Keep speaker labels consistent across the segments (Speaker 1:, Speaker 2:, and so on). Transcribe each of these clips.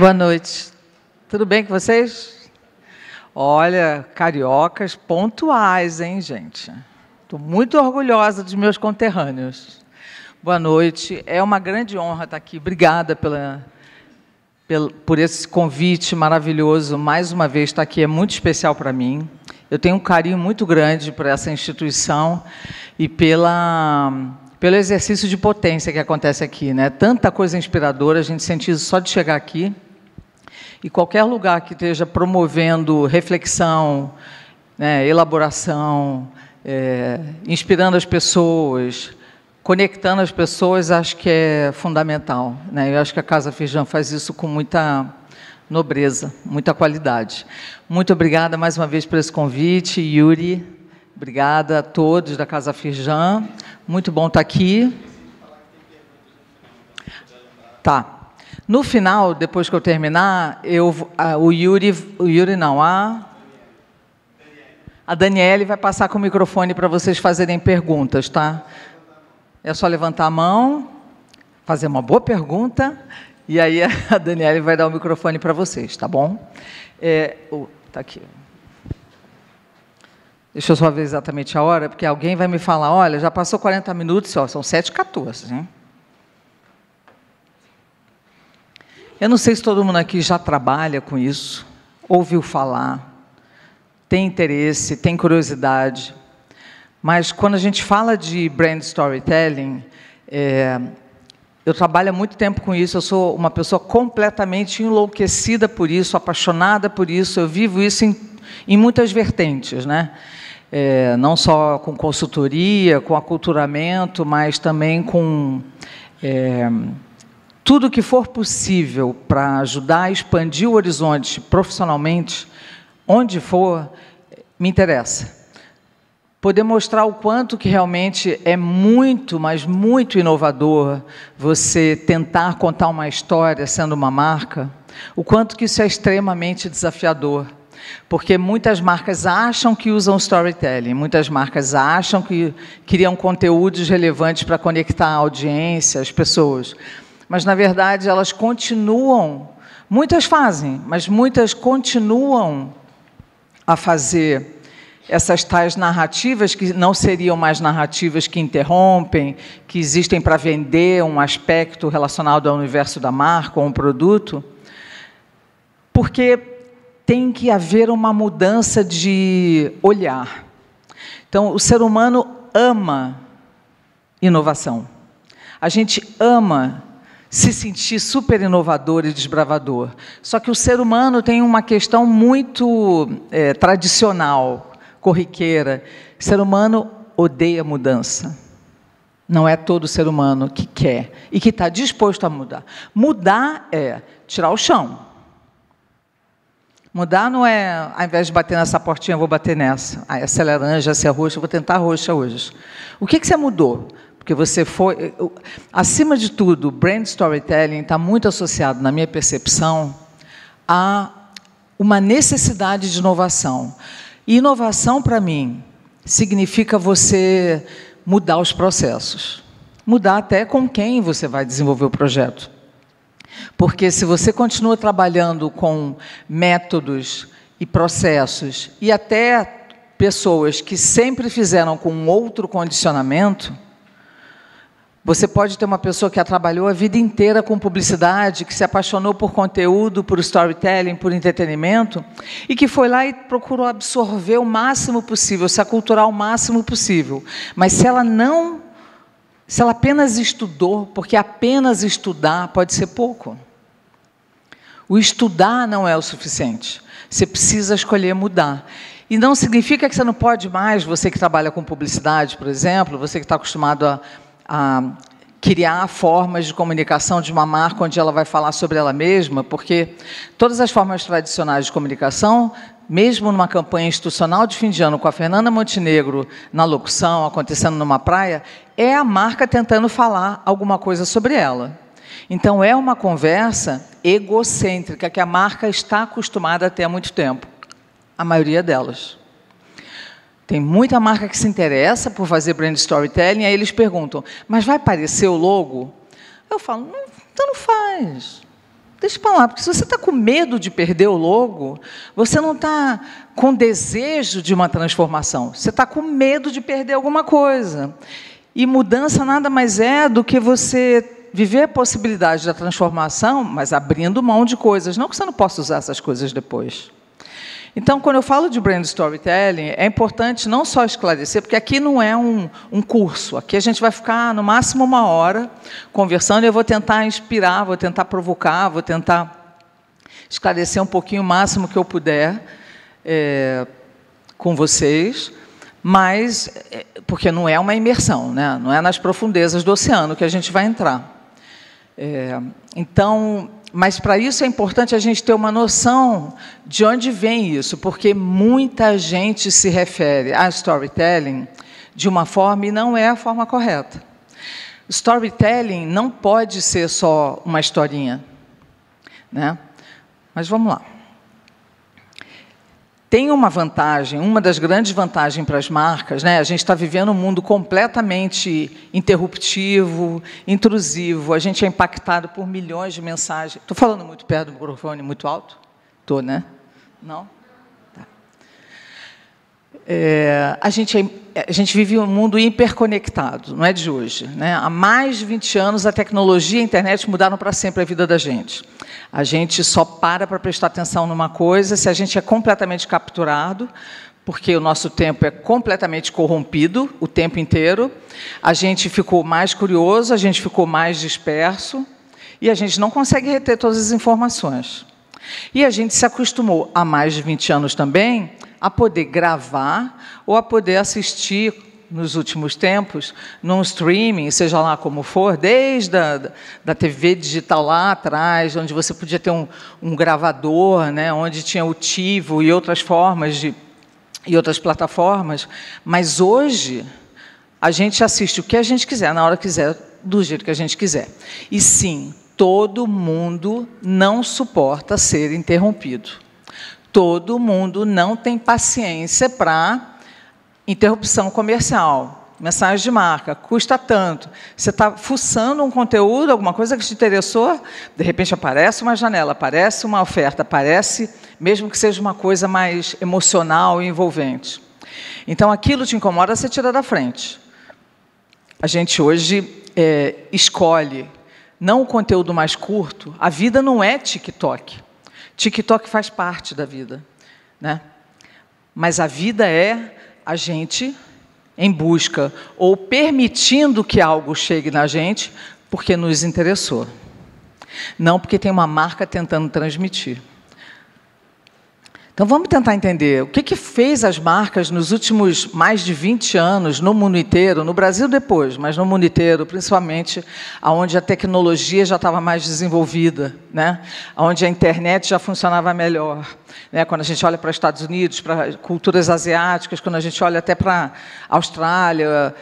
Speaker 1: Boa noite. Tudo bem com vocês? Olha, cariocas pontuais, hein, gente? Estou muito orgulhosa dos meus conterrâneos. Boa noite. É uma grande honra estar aqui. Obrigada por esse convite maravilhoso. Mais uma vez, estar aqui é muito especial para mim. Eu tenho um carinho muito grande por essa instituição e pelo exercício de potência que acontece aqui, né? Tanta coisa inspiradora, a gente sente isso só de chegar aqui. E qualquer lugar que esteja promovendo reflexão, né, elaboração, inspirando as pessoas, conectando as pessoas, acho que é fundamental, né? Eu acho que a Casa Firjan faz isso com muita nobreza, muita qualidade. Muito obrigada mais uma vez por esse convite, Yuri. Obrigada a todos da Casa Firjan. Muito bom estar aqui. Tá. No final, depois que eu terminar, a Daniele vai passar com o microfone para vocês fazerem perguntas, tá? É só levantar a mão, fazer uma boa pergunta, e aí a Daniele vai dar o microfone para vocês, tá bom? Tá aqui. Deixa eu só ver exatamente a hora, porque alguém vai me falar, olha, já passou 40 minutos, ó, são 7h14, hein? Eu não sei se todo mundo aqui já trabalha com isso, ouviu falar, tem interesse, tem curiosidade, mas quando a gente fala de brand storytelling, eu trabalho há muito tempo com isso, eu sou uma pessoa completamente enlouquecida por isso, apaixonada por isso, eu vivo isso em muitas vertentes, né? Não só com consultoria, com aculturamento, mas também com tudo que for possível para ajudar a expandir o horizonte profissionalmente, onde for, me interessa. Poder mostrar o quanto que realmente é muito, mas muito inovador você tentar contar uma história sendo uma marca, o quanto que isso é extremamente desafiador. Porque muitas marcas acham que usam storytelling, muitas marcas acham que criam conteúdos relevantes para conectar a audiência, as pessoas. Mas, na verdade, elas continuam, muitas fazem, mas muitas continuam a fazer essas tais narrativas que não seriam mais narrativas que interrompem, que existem para vender um aspecto relacionado ao universo da marca ou um produto, porque tem que haver uma mudança de olhar. Então, o ser humano ama inovação. A gente ama se sentir super inovador e desbravador. Só que o ser humano tem uma questão muito tradicional, corriqueira. O ser humano odeia mudança. Não é todo ser humano que quer e que está disposto a mudar. Mudar é tirar o chão. Mudar não é, ao invés de bater nessa portinha, eu vou bater nessa. Essa é laranja, essa é roxa, eu vou tentar roxa hoje. O que você mudou? Porque você foi... Acima de tudo, o brand storytelling está muito associado, na minha percepção, a uma necessidade de inovação. E inovação, para mim, significa você mudar os processos. Mudar até com quem você vai desenvolver o projeto. Porque se você continua trabalhando com métodos e processos, e até pessoas que sempre fizeram com outro condicionamento, você pode ter uma pessoa que trabalhou a vida inteira com publicidade, que se apaixonou por conteúdo, por storytelling, por entretenimento, e que foi lá e procurou absorver o máximo possível, se aculturar o máximo possível. Mas se ela apenas estudou, porque apenas estudar pode ser pouco. O estudar não é o suficiente. Você precisa escolher mudar. E não significa que você não pode mais, você que trabalha com publicidade, por exemplo, você que está acostumado a criar formas de comunicação de uma marca onde ela vai falar sobre ela mesma, porque todas as formas tradicionais de comunicação, mesmo numa campanha institucional de fim de ano com a Fernanda Montenegro na locução, acontecendo numa praia, é a marca tentando falar alguma coisa sobre ela. Então, é uma conversa egocêntrica que a marca está acostumada a ter há muito tempo, a maioria delas. Tem muita marca que se interessa por fazer brand storytelling, aí eles perguntam, mas vai aparecer o logo? Eu falo, não, então não faz. deixa para lá, porque se você está com medo de perder o logo, você não está com desejo de uma transformação, você está com medo de perder alguma coisa. E mudança nada mais é do que você viver a possibilidade da transformação, mas abrindo mão de coisas, não que você não possa usar essas coisas depois. Então, quando eu falo de brand storytelling, é importante não só esclarecer, porque aqui não é um curso, aqui a gente vai ficar no máximo 1 hora conversando, e eu vou tentar inspirar, vou tentar provocar, vou tentar esclarecer um pouquinho o máximo que eu puder com vocês, mas porque não é uma imersão, né? Não é nas profundezas do oceano que a gente vai entrar. Então, mas para isso é importante a gente ter uma noção de onde vem isso, porque muita gente se refere a storytelling de uma forma e não é a forma correta. Storytelling não pode ser só uma historinha, né? Mas vamos lá. Tem uma vantagem, uma das grandes vantagens para as marcas, né? A gente está vivendo um mundo completamente interruptivo, intrusivo, a gente é impactado por milhões de mensagens. Estou falando muito perto do microfone, muito alto? Estou, né? Não? Tá. A gente vive um mundo hiperconectado, não é de hoje, né? Há mais de 20 anos, a tecnologia e a internet mudaram para sempre a vida da gente. A gente só para prestar atenção numa coisa se a gente é completamente capturado, porque o nosso tempo é completamente corrompido o tempo inteiro. A gente ficou mais curioso, a gente ficou mais disperso, e a gente não consegue reter todas as informações. E a gente se acostumou, há mais de 20 anos também, a poder gravar ou a poder assistir, nos últimos tempos, num streaming, seja lá como for, desde da TV digital lá atrás, onde você podia ter um gravador, né, onde tinha o TiVo e outras formas e outras plataformas, mas hoje a gente assiste o que a gente quiser, na hora que quiser, do jeito que a gente quiser. E sim, todo mundo não suporta ser interrompido. Todo mundo não tem paciência para interrupção comercial, mensagem de marca, custa tanto. Você está fuçando um conteúdo, alguma coisa que te interessou, de repente aparece uma janela, aparece uma oferta, aparece, mesmo que seja uma coisa mais emocional e envolvente. Então, aquilo te incomoda, você tira da frente. A gente hoje escolhe não o conteúdo mais curto, a vida não é TikTok. TikTok faz parte da vida, né? Mas a vida é a gente em busca ou permitindo que algo chegue na gente porque nos interessou. Não porque tem uma marca tentando transmitir. Então, vamos tentar entender o que fez as marcas nos últimos mais de 20 anos, no mundo inteiro, no Brasil depois, mas no mundo inteiro, principalmente onde a tecnologia já estava mais desenvolvida, né? Onde a internet já funcionava melhor. Né? Quando a gente olha para os Estados Unidos, para culturas asiáticas, quando a gente olha até para a Austrália,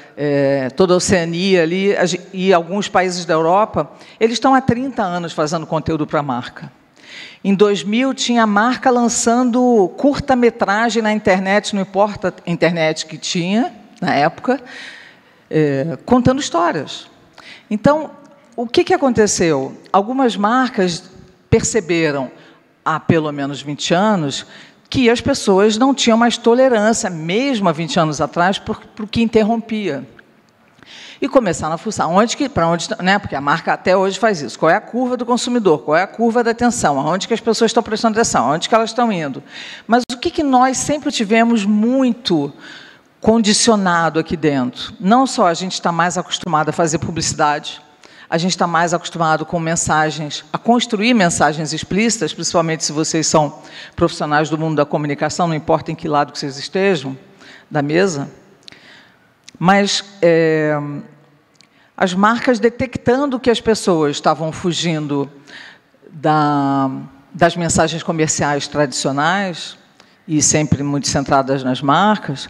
Speaker 1: toda a Oceania ali, e alguns países da Europa, eles estão há 30 anos fazendo conteúdo para a marca. Em 2000, tinha a marca lançando curta-metragem na internet, não importa a internet que tinha, na época, contando histórias. Então, o que aconteceu? Algumas marcas perceberam, há pelo menos 20 anos, que as pessoas não tinham mais tolerância, mesmo há 20 anos atrás, por o que interrompia. E começaram a fuçar, né? Porque a marca até hoje faz isso. Qual é a curva do consumidor? Qual é a curva da atenção? Aonde que as pessoas estão prestando atenção? Aonde que elas estão indo? Mas o que nós sempre tivemos muito condicionado aqui dentro? Não só a gente está mais acostumado a fazer publicidade, a gente está mais acostumado com mensagens, a construir mensagens explícitas, principalmente se vocês são profissionais do mundo da comunicação, não importa em que lado que vocês estejam da mesa. Mas as marcas detectando que as pessoas estavam fugindo das mensagens comerciais tradicionais, e sempre muito centradas nas marcas,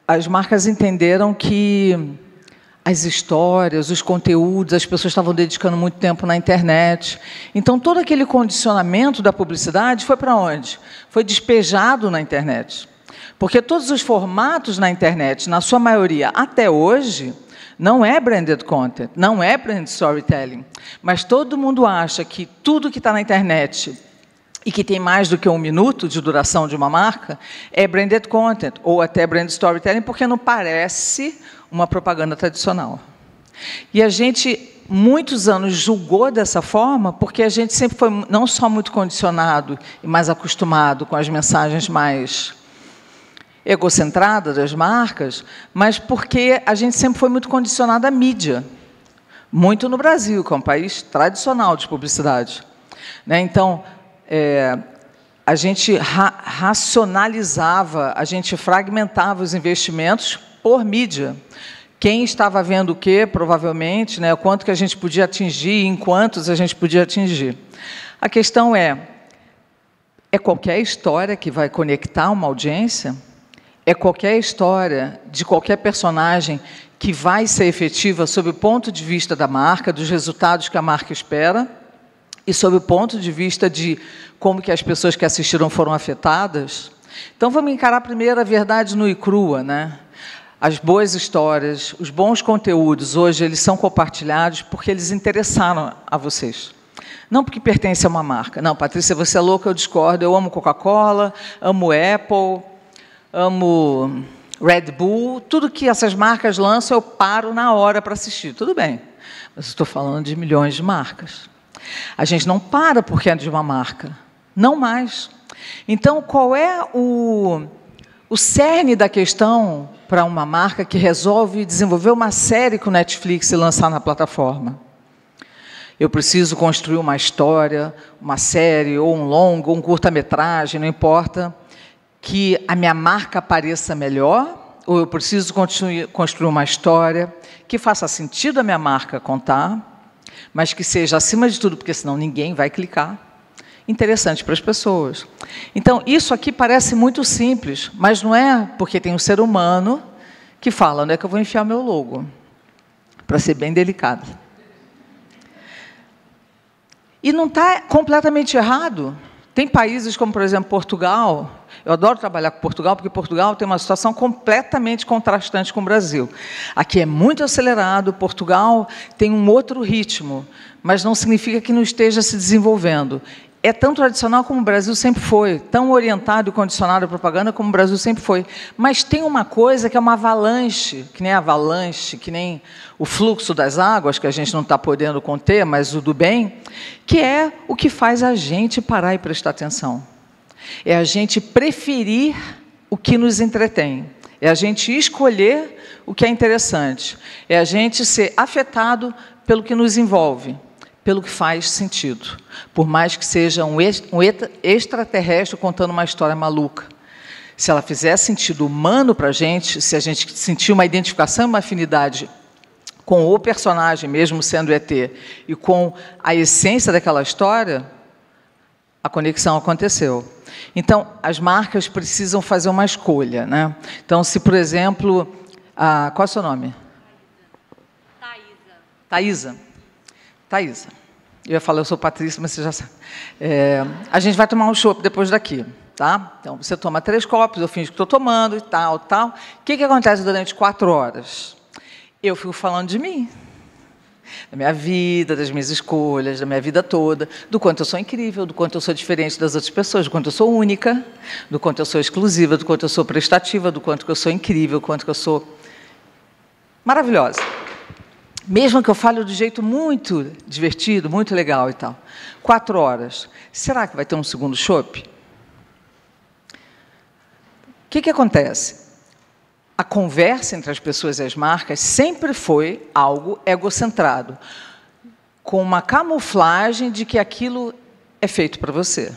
Speaker 1: as marcas entenderam que as histórias, os conteúdos, as pessoas estavam dedicando muito tempo na internet. Então, todo aquele condicionamento da publicidade foi para onde? Foi despejado na internet. Porque todos os formatos na internet, na sua maioria, até hoje, não é branded content, não é brand storytelling. Mas todo mundo acha que tudo que está na internet e que tem mais do que 1 minuto de duração de uma marca é branded content, ou até brand storytelling, porque não parece uma propaganda tradicional. E a gente, muitos anos, julgou dessa forma, porque a gente sempre foi não só muito condicionado e mais acostumado com as mensagens mais egocentradas das marcas, mas porque a gente sempre foi muito condicionado à mídia. Muito no Brasil, que é um país tradicional de publicidade. Né? Então, a gente racionalizava, a gente fragmentava os investimentos por mídia. Quem estava vendo o quê, provavelmente, né, o quanto que a gente podia atingir, em quantos a gente podia atingir. A questão é qualquer história que vai conectar uma audiência? É qualquer história de qualquer personagem que vai ser efetiva sob o ponto de vista da marca, dos resultados que a marca espera, e sob o ponto de vista de como que as pessoas que assistiram foram afetadas? Então, vamos encarar primeiro a verdade nua e crua, né? As boas histórias, os bons conteúdos, hoje, eles são compartilhados porque eles interessaram a vocês. Não porque pertence a uma marca. Não, Patrícia, você é louca, eu discordo. Eu amo Coca-Cola, amo Apple, amo Red Bull. Tudo que essas marcas lançam, eu paro na hora para assistir. Tudo bem, mas estou falando de milhões de marcas. A gente não para porque é de uma marca. Não mais. Então, qual é o cerne da questão para uma marca que resolve desenvolver uma série com o Netflix e lançar na plataforma? Eu preciso construir uma história, uma série, ou um longo, ou um curta-metragem, não importa, que a minha marca apareça melhor, ou eu preciso construir uma história que faça sentido a minha marca contar, mas que seja, acima de tudo, porque senão ninguém vai clicar, interessante para as pessoas. Então, isso aqui parece muito simples, mas não é porque tem um ser humano que fala, onde é que eu vou enfiar meu logo? Para ser bem delicado. E não está completamente errado. Tem países como, por exemplo, Portugal. Eu adoro trabalhar com Portugal, porque Portugal tem uma situação completamente contrastante com o Brasil. Aqui é muito acelerado, Portugal tem um outro ritmo, mas não significa que não esteja se desenvolvendo. É tão tradicional como o Brasil sempre foi, tão orientado e condicionado à propaganda como o Brasil sempre foi. Mas tem uma coisa que é uma avalanche, que nem o fluxo das águas, que a gente não está podendo conter, mas o do bem, que é o que faz a gente parar e prestar atenção. É a gente preferir o que nos entretém. É a gente escolher o que é interessante. É a gente ser afetado pelo que nos envolve, pelo que faz sentido, por mais que seja um extraterrestre contando uma história maluca. Se ela fizer sentido humano para a gente, se a gente sentir uma identificação, uma afinidade com o personagem, mesmo sendo ET, e com a essência daquela história, a conexão aconteceu. Então, as marcas precisam fazer uma escolha, né? Então, se, por exemplo, qual é o seu nome? Thaísa. Thaísa. Eu ia falar, eu sou Patrícia, mas você já sabe. A gente vai tomar um chopp depois daqui, tá? Então, você toma 3 copos, eu finjo que estou tomando e tal, tal. O que acontece durante 4 horas? Eu fico falando de mim, da minha vida, das minhas escolhas, da minha vida toda, do quanto eu sou incrível, do quanto eu sou diferente das outras pessoas, do quanto eu sou única, do quanto eu sou exclusiva, do quanto eu sou prestativa, do quanto eu sou incrível, do quanto eu sou maravilhosa. Mesmo que eu fale de jeito muito divertido, muito legal e tal. 4 horas. Será que vai ter um segundo chopp? O que acontece? A conversa entre as pessoas e as marcas sempre foi algo egocentrado, com uma camuflagem de que aquilo é feito para você.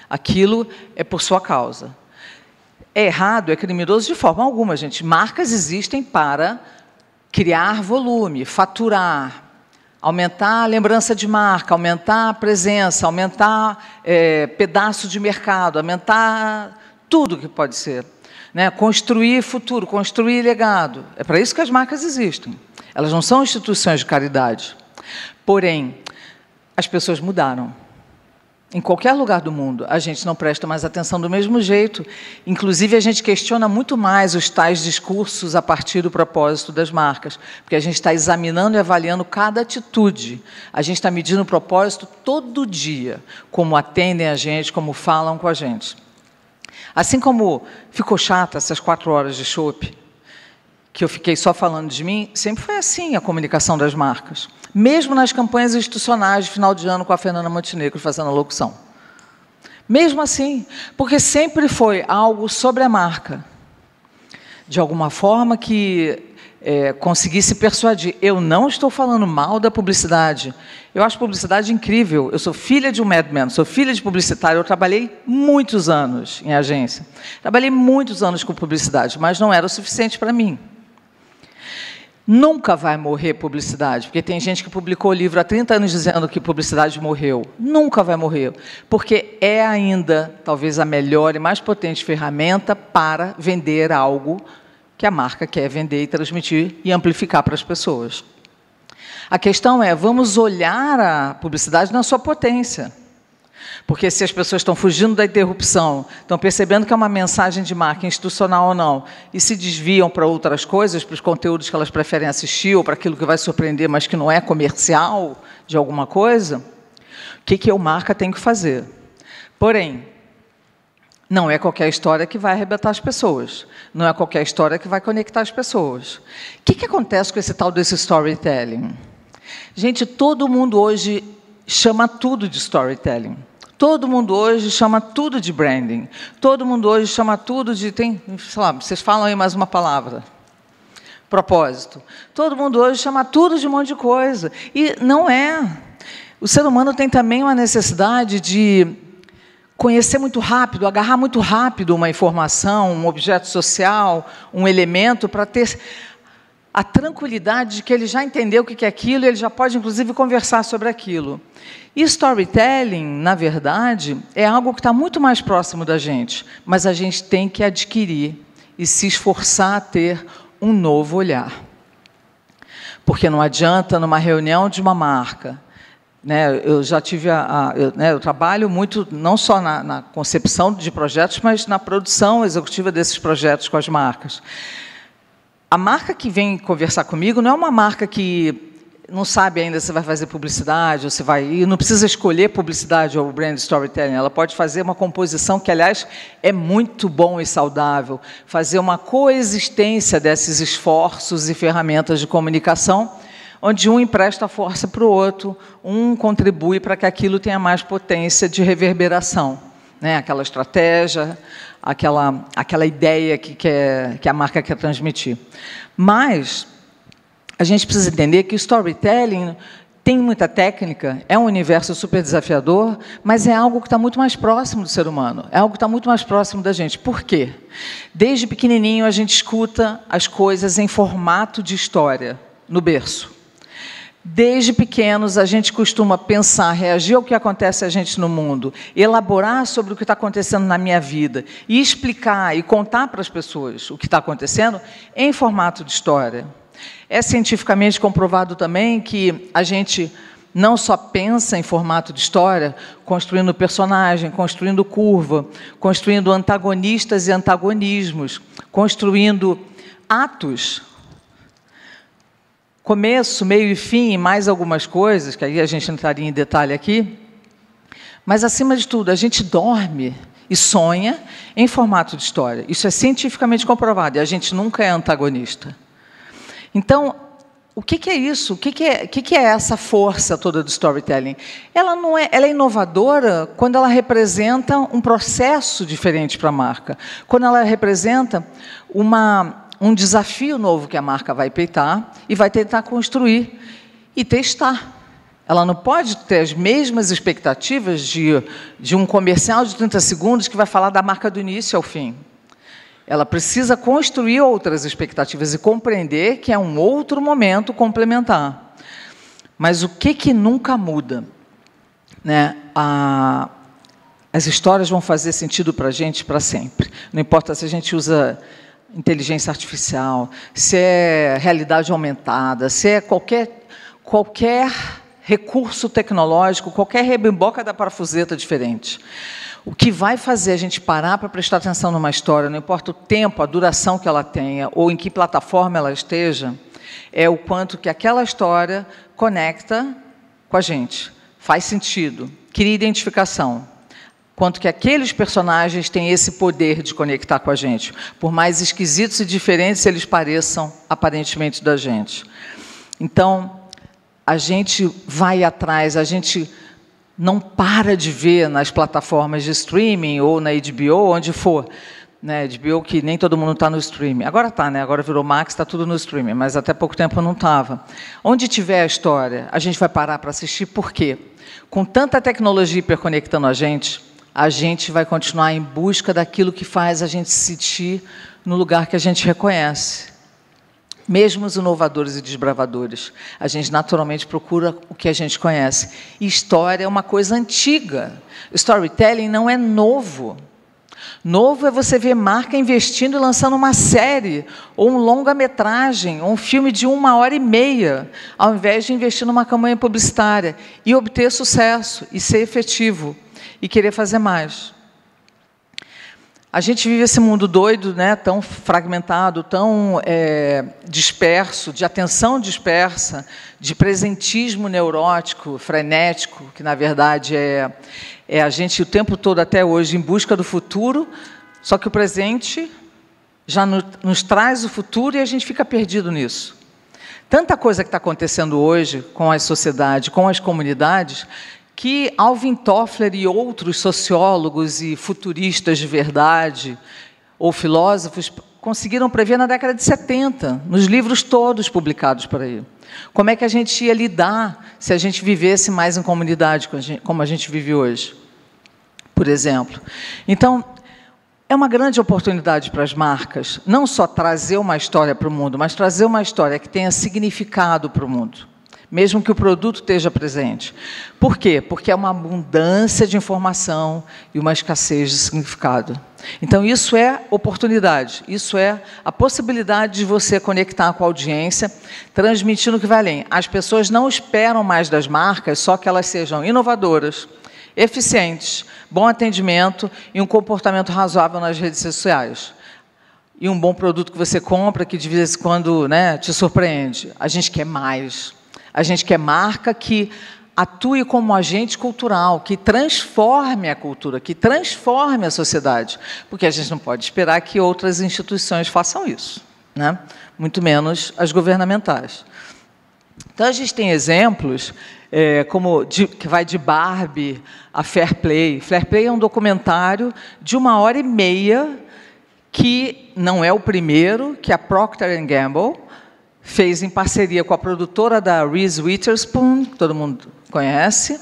Speaker 1: Aquilo é por sua causa. É errado, é criminoso de forma alguma, gente. Marcas existem para criar volume, faturar, aumentar a lembrança de marca, aumentar a presença, aumentar pedaço de mercado, aumentar tudo que pode ser. Né? Construir futuro, construir legado. É para isso que as marcas existem. Elas não são instituições de caridade. Porém, as pessoas mudaram. Em qualquer lugar do mundo, a gente não presta mais atenção do mesmo jeito. Inclusive, a gente questiona muito mais os tais discursos a partir do propósito das marcas, porque a gente está examinando e avaliando cada atitude. A gente está medindo o propósito todo dia, como atendem a gente, como falam com a gente. Assim como ficou chata essas 4 horas de chopp, que eu fiquei só falando de mim, sempre foi assim a comunicação das marcas. Mesmo nas campanhas institucionais de final de ano com a Fernanda Montenegro fazendo a locução. Mesmo assim, porque sempre foi algo sobre a marca. De alguma forma que conseguisse persuadir. Eu não estou falando mal da publicidade. Eu acho publicidade incrível. Eu sou filha de um madman, sou filha de publicitário. Eu trabalhei muitos anos em agência. Trabalhei muitos anos com publicidade, mas não era o suficiente para mim. Nunca vai morrer publicidade, porque tem gente que publicou livro há 30 anos dizendo que publicidade morreu. Nunca vai morrer, porque é ainda, talvez, a melhor e mais potente ferramenta para vender algo que a marca quer vender e transmitir e amplificar para as pessoas. A questão é, vamos olhar a publicidade na sua potência. Porque se as pessoas estão fugindo da interrupção, estão percebendo que é uma mensagem de marca institucional ou não, e se desviam para outras coisas, para os conteúdos que elas preferem assistir, ou para aquilo que vai surpreender, mas que não é comercial de alguma coisa, o que eu, marca, tenho que fazer? Porém, não é qualquer história que vai arrebentar as pessoas. Não é qualquer história que vai conectar as pessoas. O que acontece com esse tal desse storytelling? Gente, todo mundo hoje chama tudo de storytelling. Todo mundo hoje chama tudo de branding. Todo mundo hoje chama tudo de... sei lá, vocês falam aí mais uma palavra. Propósito. Todo mundo hoje chama tudo de um monte de coisa. E não é. O ser humano tem também uma necessidade de conhecer muito rápido, agarrar muito rápido uma informação, um objeto social, um elemento, para ter a tranquilidade de que ele já entendeu o que é aquilo e ele já pode, inclusive, conversar sobre aquilo. E storytelling, na verdade, é algo que está muito mais próximo da gente, mas a gente tem que adquirir e se esforçar a ter um novo olhar. Porque não adianta, numa reunião de uma marca, né, eu já tive eu trabalho muito, não só na concepção de projetos, mas na produção executiva desses projetos com as marcas. A marca que vem conversar comigo não é uma marca que não sabe ainda se vai fazer publicidade, ou se vai... E não precisa escolher publicidade ou brand storytelling. Ela pode fazer uma composição que, aliás, é muito bom e saudável. Fazer uma coexistência desses esforços e ferramentas de comunicação, onde um empresta força para o outro, um contribui para que aquilo tenha mais potência de reverberação. Né? Aquela estratégia, aquela ideia que a marca quer transmitir. Mas a gente precisa entender que o storytelling tem muita técnica, é um universo super desafiador, mas é algo que está muito mais próximo do ser humano, é algo que está muito mais próximo da gente. Por quê? Desde pequenininho a gente escuta as coisas em formato de história, no berço. Desde pequenos, a gente costuma pensar, reagir ao que acontece a gente no mundo, elaborar sobre o que está acontecendo na minha vida e explicar e contar para as pessoas o que está acontecendo em formato de história. É cientificamente comprovado também que a gente não só pensa em formato de história, construindo personagem, construindo curva, construindo antagonistas e antagonismos, construindo atos, começo, meio e fim, e mais algumas coisas, que aí a gente entraria em detalhe aqui, mas, acima de tudo, a gente dorme e sonha em formato de história. Isso é cientificamente comprovado, e a gente nunca é antagonista. Então, o que é isso? O que é essa força toda do storytelling? Ela é inovadora quando ela representa um processo diferente para a marca, quando ela representa um desafio novo que a marca vai peitar e vai tentar construir e testar. Ela não pode ter as mesmas expectativas de um comercial de 30 segundos que vai falar da marca do início ao fim. Ela precisa construir outras expectativas e compreender que é um outro momento complementar. Mas o que nunca muda? Né? As histórias vão fazer sentido para a gente para sempre. Não importa se a gente usa inteligência artificial, se é realidade aumentada, se é qualquer recurso tecnológico, qualquer rebimboca da parafuseta diferente. O que vai fazer a gente parar para prestar atenção numa história, não importa o tempo, a duração que ela tenha, ou em que plataforma ela esteja, é o quanto que aquela história conecta com a gente, faz sentido, cria identificação. Quanto que aqueles personagens têm esse poder de conectar com a gente, por mais esquisitos e diferentes eles pareçam, aparentemente, da gente. Então, a gente vai atrás, a gente não para de ver nas plataformas de streaming ou na HBO, onde for. Né, HBO, que nem todo mundo está no streaming. Agora está, né? Agora virou Max, está tudo no streaming, mas até pouco tempo não estava. Onde tiver a história, a gente vai parar para assistir, por quê? Com tanta tecnologia hiperconectando a gente vai continuar em busca daquilo que faz a gente se sentir no lugar que a gente reconhece. Mesmo os inovadores e desbravadores, a gente naturalmente procura o que a gente conhece. E história é uma coisa antiga. Storytelling não é novo. Novo é você ver marca investindo e lançando uma série, ou um longa-metragem, ou um filme de 1h30, ao invés de investir numa campanha publicitária e obter sucesso, e ser efetivo, e querer fazer mais. A gente vive esse mundo doido, né, tão fragmentado, tão disperso, de atenção dispersa, de presentismo neurótico, frenético, que, na verdade, é a gente o tempo todo, até hoje, em busca do futuro, só que o presente já nos traz o futuro e a gente fica perdido nisso. Tanta coisa que está acontecendo hoje com a sociedade, com as comunidades, que Alvin Toffler e outros sociólogos e futuristas de verdade, ou filósofos, conseguiram prever na década de 70, nos livros todos publicados por aí. Como é que a gente ia lidar se a gente vivesse mais em comunidade, como a gente vive hoje, por exemplo. Então, é uma grande oportunidade para as marcas, não só trazer uma história para o mundo, mas trazer uma história que tenha significado para o mundo, mesmo que o produto esteja presente. Por quê? Porque é uma abundância de informação e uma escassez de significado. Então, isso é oportunidade, isso é a possibilidade de você conectar com a audiência, transmitindo o que vai além. As pessoas não esperam mais das marcas só que elas sejam inovadoras, eficientes, bom atendimento e um comportamento razoável nas redes sociais. E um bom produto que você compra, que de vez em quando, né, te surpreende. A gente quer mais. A gente quer marca que atue como agente cultural, que transforme a cultura, que transforme a sociedade. Porque a gente não pode esperar que outras instituições façam isso, né? Muito menos as governamentais. Então, a gente tem exemplos, que vai de Barbie a Fair Play. Fair Play é um documentário de 1h30, que não é o primeiro, que a Procter & Gamble fez em parceria com a produtora da Reese Witherspoon, que todo mundo conhece.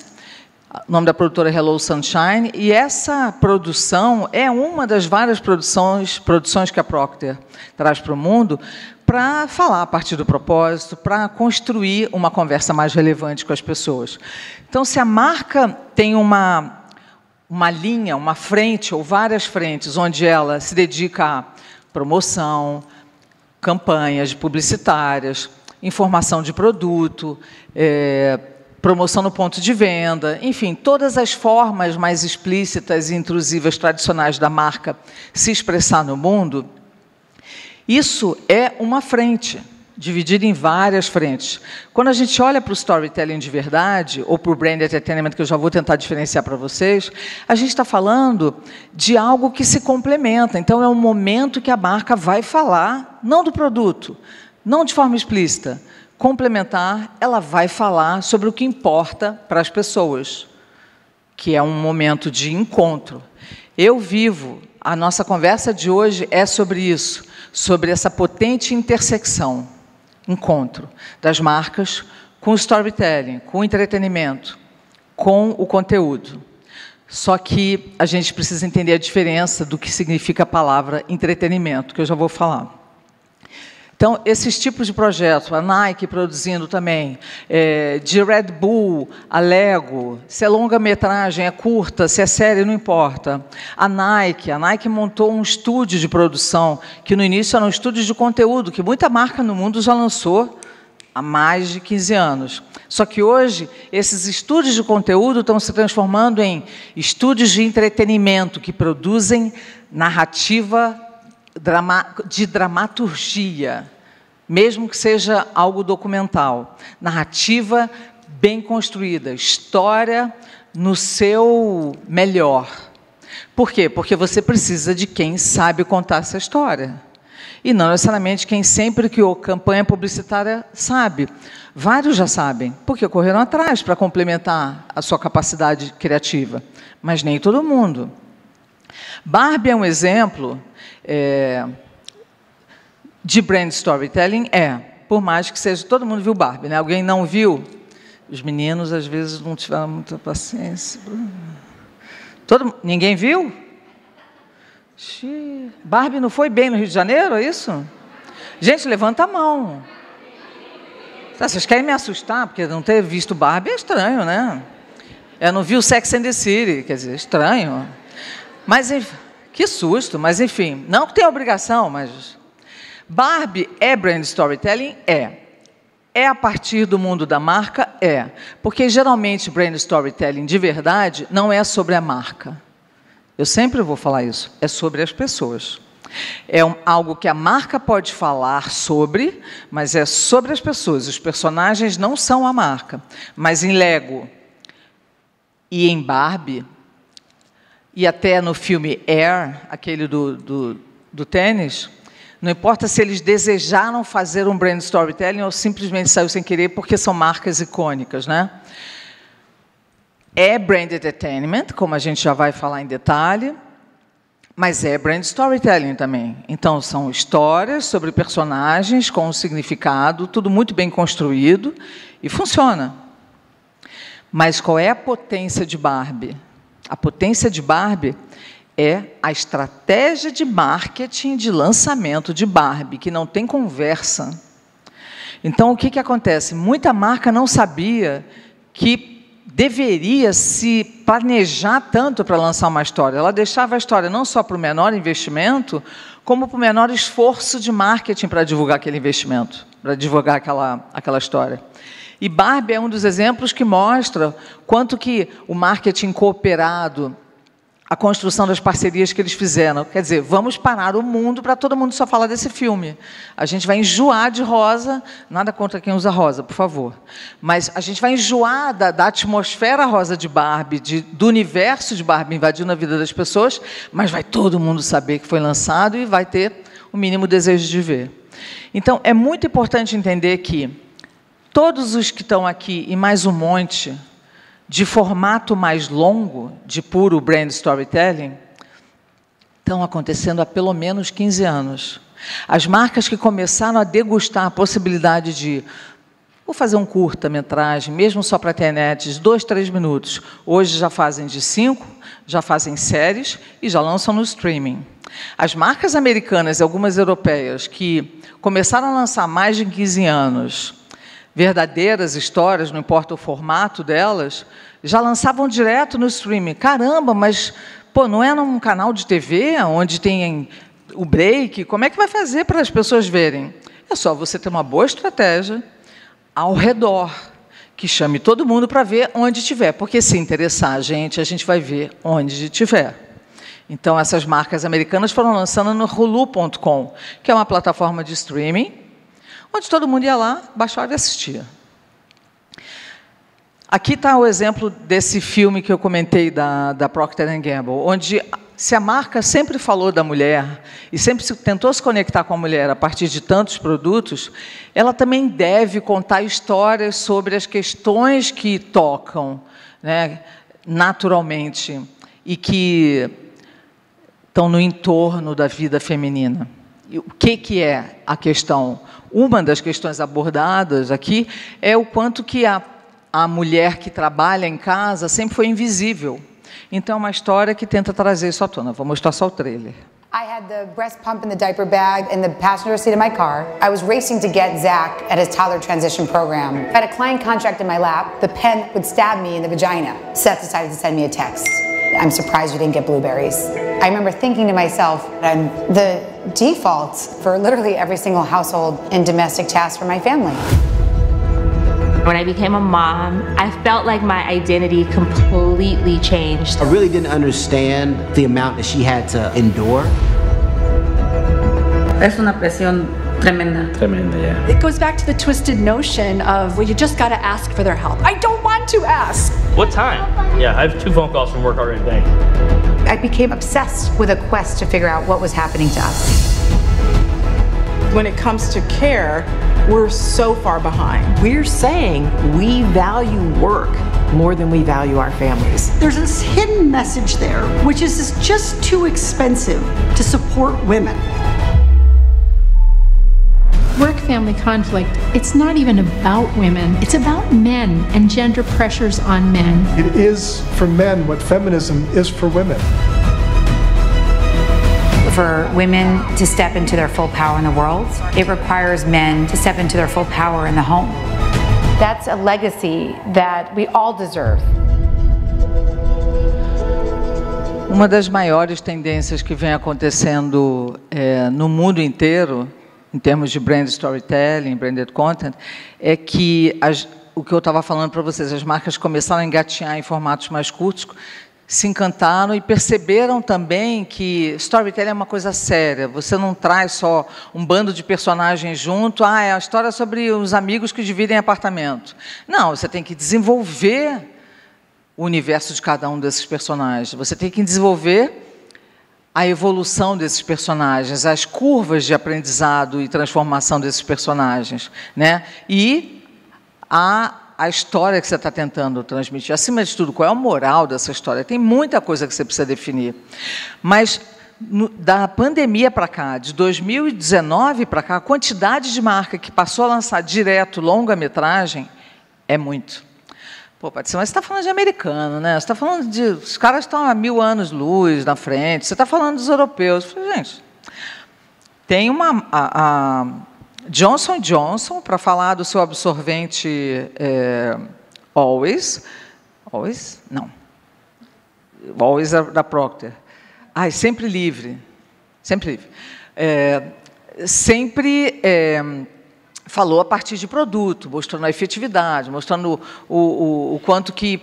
Speaker 1: O nome da produtora é Hello Sunshine, e essa produção é uma das várias produções que a Procter traz para o mundo para falar a partir do propósito, para construir uma conversa mais relevante com as pessoas. Então, se a marca tem uma linha, uma frente ou várias frentes, onde ela se dedica à promoção, campanhas publicitárias, informação de produto, promoção no ponto de venda, enfim, todas as formas mais explícitas e intrusivas tradicionais da marca se expressar no mundo, isso é uma frente, dividida em várias frentes. Quando a gente olha para o storytelling de verdade, ou para o brand entertainment, que eu já vou tentar diferenciar para vocês, a gente está falando de algo que se complementa. Então, é um momento que a marca vai falar, não do produto, não de forma explícita, complementar, ela vai falar sobre o que importa para as pessoas, que é um momento de encontro. A nossa conversa de hoje é sobre isso, sobre essa potente intersecção, encontro das marcas com o storytelling, com o entretenimento, com o conteúdo. Só que a gente precisa entender a diferença do que significa a palavra entretenimento, que eu já vou falar. Então, esses tipos de projetos, a Nike produzindo também, de Red Bull, a Lego, se é longa-metragem, é curta, se é série, não importa. A Nike montou um estúdio de produção, que no início era um estúdio de conteúdo, que muita marca no mundo já lançou há mais de 15 anos. Só que hoje, esses estúdios de conteúdo estão se transformando em estúdios de entretenimento que produzem narrativa de dramaturgia, mesmo que seja algo documental. Narrativa bem construída, história no seu melhor. Por quê? Porque você precisa de quem sabe contar essa história. E não necessariamente quem sempre criou campanha publicitária sabe. Vários já sabem, porque correram atrás para complementar a sua capacidade criativa. Mas nem todo mundo. Barbie é um exemplo de brand storytelling, por mais que seja... Todo mundo viu Barbie, né? Alguém não viu? Os meninos, às vezes, não tiveram muita paciência. Ninguém viu? Barbie não foi bem no Rio de Janeiro, é isso? Gente, levanta a mão. Vocês querem me assustar? Porque não ter visto Barbie é estranho, né? Eu não vi o Sex and the City, quer dizer, estranho. Mas, que susto, mas enfim. Não que tenha obrigação, mas... Barbie é brand storytelling? É a partir do mundo da marca? Porque, geralmente, brand storytelling de verdade não é sobre a marca. Eu sempre vou falar isso. É sobre as pessoas. É algo que a marca pode falar sobre, mas é sobre as pessoas. Os personagens não são a marca. Mas em Lego e em Barbie, e até no filme Air, aquele do tênis, não importa se eles desejaram fazer um brand storytelling ou simplesmente saiu sem querer porque são marcas icônicas, né? É brand entertainment, como a gente já vai falar em detalhe, mas é brand storytelling também. Então, são histórias sobre personagens com um significado, tudo muito bem construído e funciona. Mas qual é a potência de Barbie? A potência de Barbie é a estratégia de marketing de lançamento de Barbie, que não tem conversa. Então, o que acontece? Muita marca não sabia que deveria se planejar tanto para lançar uma história. Ela deixava a história não só para o menor investimento, como para o menor esforço de marketing para divulgar aquele investimento, para divulgar aquela história. E Barbie é um dos exemplos que mostra quanto que o marketing cooperado, a construção das parcerias que eles fizeram. Quer dizer, vamos parar o mundo para todo mundo só falar desse filme. A gente vai enjoar de rosa, nada contra quem usa rosa, por favor. Mas a gente vai enjoar da atmosfera rosa de Barbie, do universo de Barbie invadindo a vida das pessoas, mas vai todo mundo saber que foi lançado e vai ter o mínimo desejo de ver. Então, é muito importante entender que todos os que estão aqui, e mais um monte, de formato mais longo, de puro brand storytelling, estão acontecendo há pelo menos 15 anos. As marcas que começaram a degustar a possibilidade de vou fazer um curta-metragem, mesmo só para a internet, de 2, 3 minutos. Hoje já fazem de 5, já fazem séries e já lançam no streaming. As marcas americanas e algumas europeias que começaram a lançar mais de 15 anos, verdadeiras histórias, não importa o formato delas, já lançavam direto no streaming. Caramba, mas não é num canal de TV onde tem o break? Como é que vai fazer para as pessoas verem? É só você ter uma boa estratégia ao redor, que chame todo mundo para ver onde estiver, porque se interessar a gente vai ver onde estiver. Então, essas marcas americanas foram lançando no Hulu.com, que é uma plataforma de streaming, onde todo mundo ia lá, baixava e assistia. Aqui está o exemplo desse filme que eu comentei da Procter & Gamble, onde, se a marca sempre falou da mulher e sempre tentou se conectar com a mulher a partir de tantos produtos, ela também deve contar histórias sobre as questões que tocam, né, naturalmente e que estão no entorno da vida feminina. E o que é a questão? Uma das questões abordadas aqui é o quanto que a mulher que trabalha em casa sempre foi invisível. Então, é uma história que tenta trazer isso à tona. Vou mostrar só o trailer.
Speaker 2: I had the breast pump and the diaper bag in the passenger seat of my car. I was racing to get Zach at his toddler transition program. I had a client contract in my lap. The pen would stab me in the vagina. Seth decided to send me a text. I'm surprised you didn't get blueberries. I remember thinking to myself, I'm the default for literally every single household and domestic task for my family.
Speaker 3: When I became a mom, I felt like my identity completely changed.
Speaker 4: I really didn't understand the amount that she had to endure.
Speaker 5: Es una presión tremenda.
Speaker 6: Tremenda, yeah.
Speaker 7: It goes back to the twisted notion of, well, you just got to ask for their help. I don't want to ask.
Speaker 6: What time? Yeah, I have 2 phone calls from work already today.
Speaker 2: I became obsessed with a quest to figure out what was happening to us.
Speaker 8: When it comes to care, we're so far behind.
Speaker 9: We're saying we value work more than we value our families.
Speaker 10: There's this hidden message there, which is it's just too expensive to support women.
Speaker 11: Work-family conflict, it's not even about women, it's about men and gender pressures on men.
Speaker 12: It is for men what feminism is for women.
Speaker 2: For women to step into their full power in the world, it requires men to step into their full power in the home. That's a legacy that we all deserve.
Speaker 1: Uma das maiores tendências que vem acontecendo no mundo inteiro, em termos de brand storytelling, branded content, é que o que eu estava falando para vocês, as marcas começaram a engatinhar em formatos mais curtos, se encantaram e perceberam também que storytelling é uma coisa séria. Você não traz só um bando de personagens junto, é a história sobre os amigos que dividem apartamento. Não, você tem que desenvolver o universo de cada um desses personagens. Você tem que desenvolver a evolução desses personagens, as curvas de aprendizado e transformação desses personagens, né? E a história que você está tentando transmitir. Acima de tudo, qual é a moral dessa história? Tem muita coisa que você precisa definir. Mas, da pandemia para cá, de 2019 para cá, a quantidade de marca que passou a lançar direto longa-metragem é muito. Pô, Patrícia, mas você está falando de americano, né? Você está falando de... Os caras estão a 1000 anos-luz na frente, você está falando dos europeus. Eu falei, gente, tem a Johnson & Johnson, para falar do seu absorvente Always. Always? Não. Always é da Procter. Sempre livre. Sempre livre. Falou a partir de produto, mostrando a efetividade, mostrando o quanto que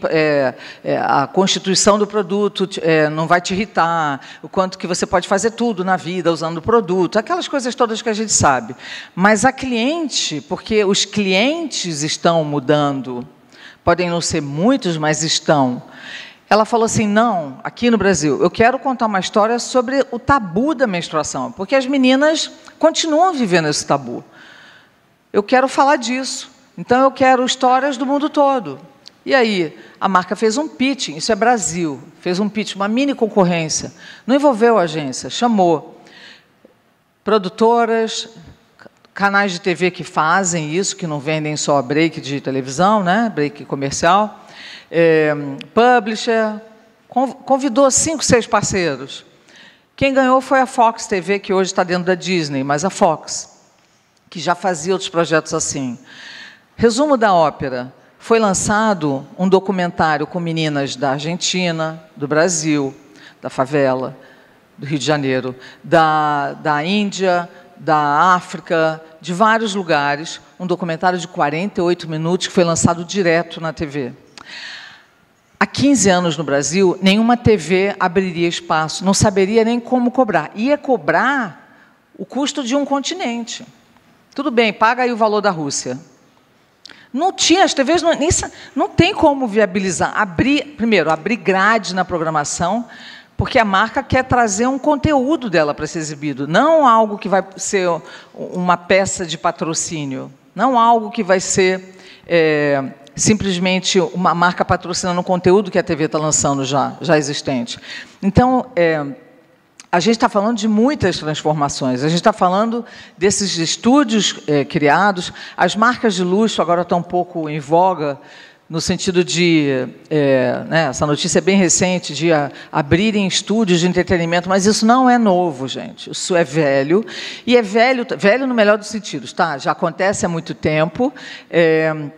Speaker 1: a constituição do produto não vai te irritar, o quanto que você pode fazer tudo na vida usando o produto, aquelas coisas todas que a gente sabe. Mas a cliente, porque os clientes estão mudando, podem não ser muitos, mas estão. Ela falou assim, não, aqui no Brasil, eu quero contar uma história sobre o tabu da menstruação, porque as meninas continuam vivendo esse tabu. Eu quero falar disso. Então, eu quero histórias do mundo todo. E aí, a marca fez um pitching, isso é Brasil, fez um pitching, uma mini concorrência. Não envolveu a agência, chamou produtoras, canais de TV que fazem isso, que não vendem só break de televisão, né? Break comercial, publisher, convidou 5, 6 parceiros. Quem ganhou foi a Fox TV, que hoje está dentro da Disney, mas a Fox, que já fazia outros projetos assim. Resumo da ópera. Foi lançado um documentário com meninas da Argentina, do Brasil, da favela, do Rio de Janeiro, da Índia, da África, de vários lugares, um documentário de 48 minutos que foi lançado direto na TV. Há 15 anos no Brasil, nenhuma TV abriria espaço, não saberia nem como cobrar. Ia cobrar o custo de um continente. Tudo bem, paga aí o valor da Rússia. Não tinha, as TVs não tem como viabilizar. Primeiro, abrir grade na programação, porque a marca quer trazer um conteúdo dela para ser exibido, não algo que vai ser uma peça de patrocínio, não algo que vai ser simplesmente uma marca patrocinando um conteúdo que a TV está lançando já existente. Então, a gente está falando de muitas transformações. A gente está falando desses estúdios criados. As marcas de luxo agora estão um pouco em voga, no sentido de... essa notícia é bem recente, de abrirem estúdios de entretenimento, mas isso não é novo, gente. Isso é velho. E é velho no melhor dos sentidos, tá? Já acontece há muito tempo.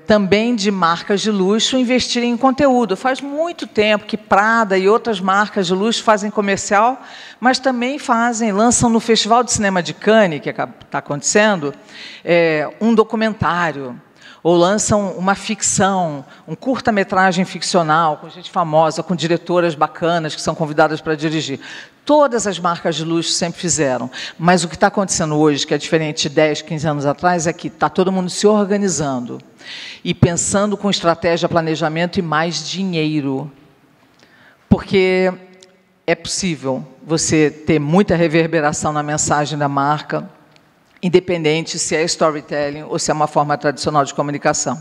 Speaker 1: Também de marcas de luxo investirem em conteúdo. Faz muito tempo que Prada e outras marcas de luxo fazem comercial, mas também lançam no Festival de Cinema de Cannes, que está acontecendo, um documentário, ou lançam uma ficção, um curta-metragem ficcional, com gente famosa, com diretoras bacanas, que são convidadas para dirigir. Todas as marcas de luxo sempre fizeram. Mas o que está acontecendo hoje, que é diferente de 10, 15 anos atrás, é que está todo mundo se organizando e pensando com estratégia, planejamento e mais dinheiro. Porque é possível você ter muita reverberação na mensagem da marca, independente se é storytelling ou se é uma forma tradicional de comunicação.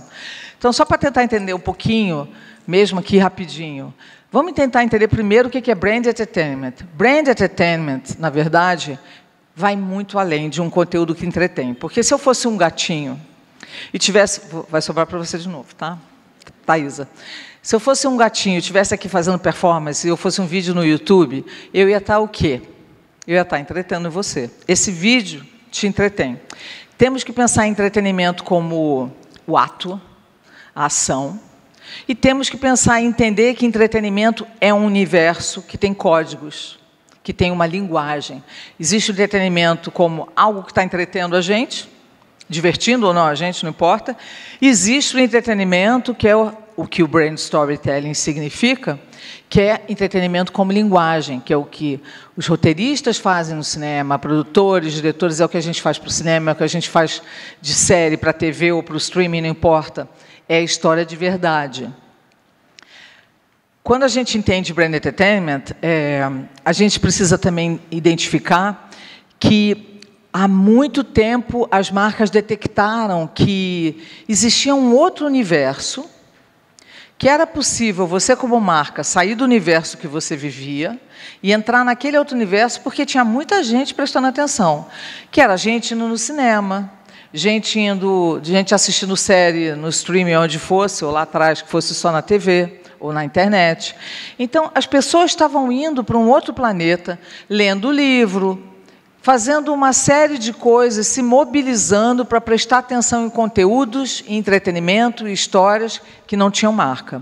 Speaker 1: Então, só para tentar entender um pouquinho, mesmo aqui rapidinho, vamos tentar entender primeiro o que é Brand Entertainment. Brand Entertainment, na verdade, vai muito além de um conteúdo que entretém. Porque se eu fosse um gatinho e tivesse... Vai sobrar para você de novo, tá? Thaisa. Se eu fosse um gatinho e estivesse aqui fazendo performance, e eu fosse um vídeo no YouTube, eu ia estar o quê? Eu ia estar entretendo você. Esse vídeo te entretém. Temos que pensar em entretenimento como o ato, a ação, e temos que pensar em entender que entretenimento é um universo que tem códigos, que tem uma linguagem. Existe o entretenimento como algo que está entretendo a gente, divertindo ou não a gente, não importa. Existe o entretenimento, que é o que o brand storytelling significa, que é entretenimento como linguagem, que é o que os roteiristas fazem no cinema, produtores, diretores, é o que a gente faz para o cinema, é o que a gente faz de série para a TV ou para o streaming, não importa. É a história de verdade. Quando a gente entende brand entertainment, a gente precisa também identificar que há muito tempo as marcas detectaram que existia um outro universo, que era possível você, como marca, sair do universo que você vivia e entrar naquele outro universo porque tinha muita gente prestando atenção, que era gente indo no cinema, gente assistindo série no streaming onde fosse, ou lá atrás, que fosse só na TV, ou na internet. Então, as pessoas estavam indo para um outro planeta, lendo livro, fazendo uma série de coisas, se mobilizando para prestar atenção em conteúdos, em entretenimento e histórias que não tinham marca.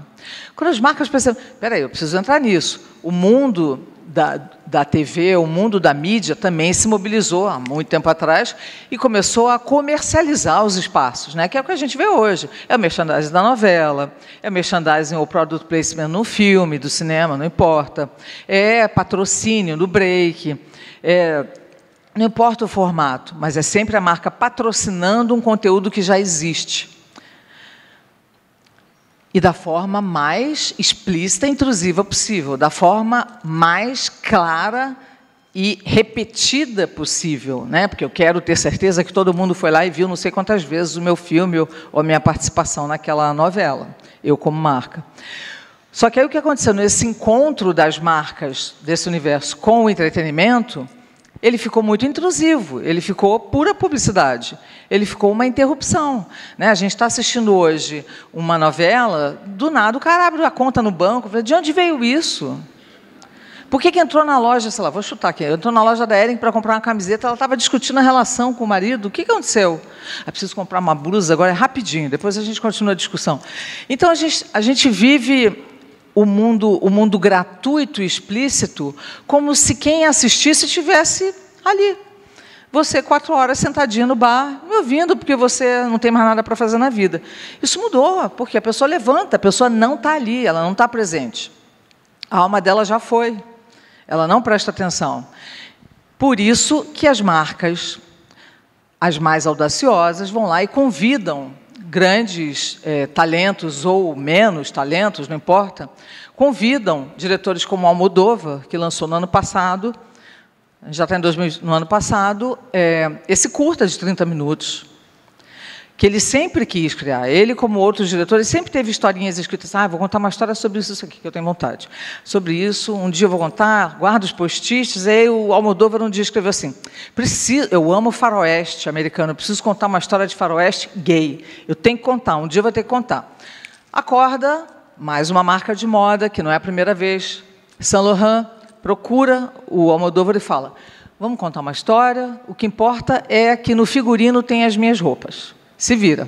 Speaker 1: Quando as marcas percebem, espera aí, eu preciso entrar nisso. O mundo da TV, o mundo da mídia também se mobilizou há muito tempo atrás e começou a comercializar os espaços, né? Que é o que a gente vê hoje. É o merchandising da novela, é o merchandising ou product placement no filme, do cinema, não importa. É patrocínio do break, não importa o formato, mas é sempre a marca patrocinando um conteúdo que já existe. E da forma mais explícita e intrusiva possível, da forma mais clara e repetida possível, né? Porque eu quero ter certeza que todo mundo foi lá e viu não sei quantas vezes o meu filme ou a minha participação naquela novela, eu como marca. Só que aí o que aconteceu nesse encontro das marcas desse universo com o entretenimento, ele ficou muito intrusivo, ele ficou pura publicidade, ele ficou uma interrupção, né? A gente está assistindo hoje uma novela, do nada o cara abre a conta no banco, fala, de onde veio isso? Por que entrou na loja, sei lá, vou chutar aqui, entrou na loja da Ering para comprar uma camiseta, ela estava discutindo a relação com o marido, o que aconteceu? Preciso comprar uma blusa agora, é rapidinho, depois a gente continua a discussão. Então, a gente vive o mundo gratuito e explícito como se quem assistisse estivesse ali. Você, 4 horas, sentadinha no bar, me ouvindo, porque você não tem mais nada para fazer na vida. Isso mudou, porque a pessoa levanta, a pessoa não está ali, ela não está presente. A alma dela já foi, ela não presta atenção. Por isso que as marcas, as mais audaciosas, vão lá e convidam grandes talentos ou menos talentos, não importa, convidam diretores como Almodóvar, que lançou no ano passado, já está no ano passado, esse curta de 30 minutos, que ele sempre quis criar. Ele, como outros diretores, sempre teve historinhas escritas. Vou contar uma história sobre isso aqui, que eu tenho vontade. Sobre isso, um dia eu vou contar, guarda os post-its. Aí o Almodóvar um dia escreveu assim, eu amo faroeste americano, eu preciso contar uma história de faroeste gay. Eu tenho que contar, um dia eu vou ter que contar. Acorda, mais uma marca de moda, que não é a primeira vez, Saint Laurent, procura o Almodóvar e fala, vamos contar uma história, o que importa é que no figurino tem as minhas roupas. Se vira.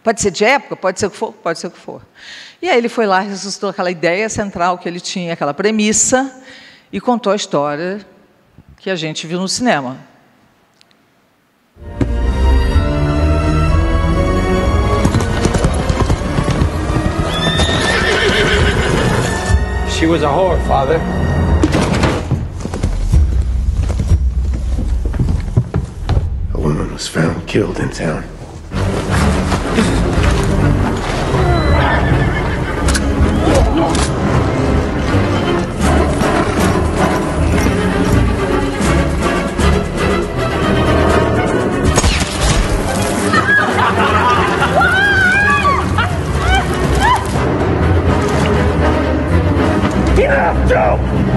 Speaker 1: Pode ser de época, pode ser o que for, pode ser o que for. E aí ele foi lá, ressuscitou aquela ideia central que ele tinha, aquela premissa, e contou a história que a gente viu no cinema.
Speaker 13: She was a whore, Father.
Speaker 14: A woman was found killed in town.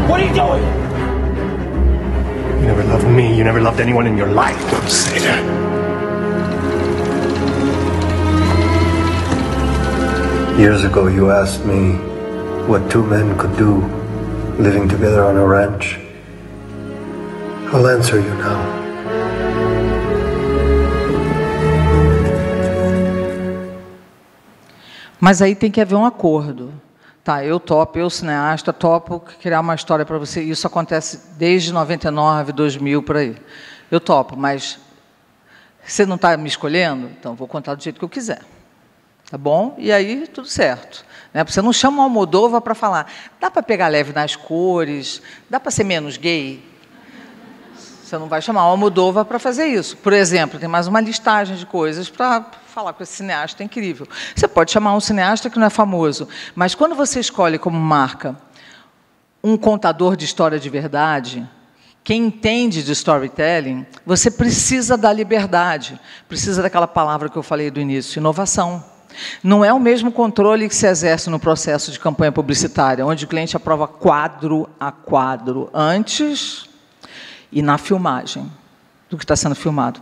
Speaker 13: What are you doing?
Speaker 14: You never loved me. You never loved anyone in your life. Don't say that.
Speaker 15: Years ago, you asked me what two men could do living together on a ranch. I'll answer you now.
Speaker 1: Mas aí tem que haver um acordo. Tá, eu topo, eu cineasta, topo criar uma história para você. Isso acontece desde 99, 2000, por aí. Eu topo, mas você não está me escolhendo? Então, vou contar do jeito que eu quiser. Tá bom? E aí, tudo certo. Né? Você não chama o Almodóvar para falar, dá para pegar leve nas cores, dá para ser menos gay? Você não vai chamar o Almodóvar para fazer isso. Por exemplo, tem mais uma listagem de coisas para falar com esse cineasta incrível. Você pode chamar um cineasta que não é famoso, mas quando você escolhe como marca um contador de história de verdade, quem entende de storytelling, você precisa da liberdade, precisa daquela palavra que eu falei do início, inovação. Não é o mesmo controle que se exerce no processo de campanha publicitária, onde o cliente aprova quadro a quadro, antes e na filmagem do que está sendo filmado.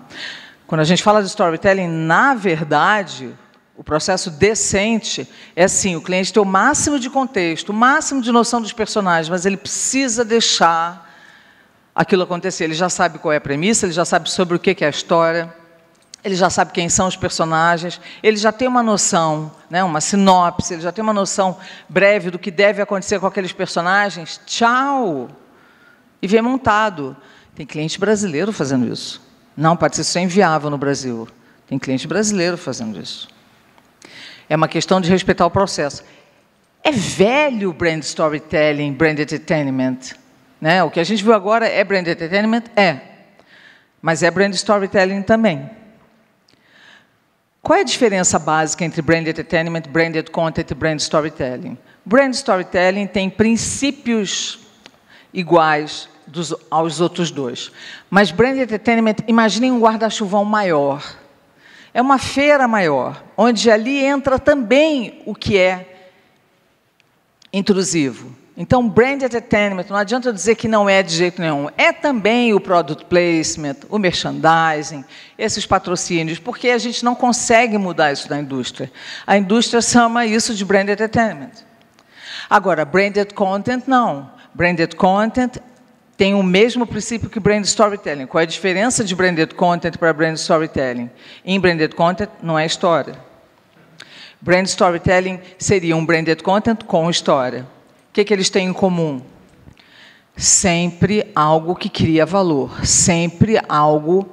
Speaker 1: Quando a gente fala de storytelling, na verdade, o processo decente é assim, o cliente tem o máximo de contexto, o máximo de noção dos personagens, mas ele precisa deixar aquilo acontecer. Ele já sabe qual é a premissa, ele já sabe sobre o que é a história, ele já sabe quem são os personagens, ele já tem uma noção, né, uma sinopse, ele já tem uma noção breve do que deve acontecer com aqueles personagens. Tchau! E vem montado. Tem cliente brasileiro fazendo isso. Não, Patrícia, isso é inviável no Brasil. Tem cliente brasileiro fazendo isso. É uma questão de respeitar o processo. É velho o brand storytelling, brand entertainment. Né? O que a gente viu agora é brand entertainment? É. Mas é brand storytelling também. Qual é a diferença básica entre brand entertainment, branded content e brand storytelling? Brand storytelling tem princípios iguais aos outros dois. Mas brand entertainment, imaginem um guarda-chuvão maior. É uma feira maior, onde ali entra também o que é intrusivo. Então, brand entertainment, não adianta dizer que não é de jeito nenhum. É também o product placement, o merchandising, esses patrocínios, porque a gente não consegue mudar isso da indústria. A indústria chama isso de brand entertainment. Agora, branded content, não. Branded content tem o mesmo princípio que brand storytelling. Qual é a diferença de branded content para brand storytelling? Em branded content, não é história. Brand storytelling seria um branded content com história. O que eles têm em comum? Sempre algo que cria valor, sempre algo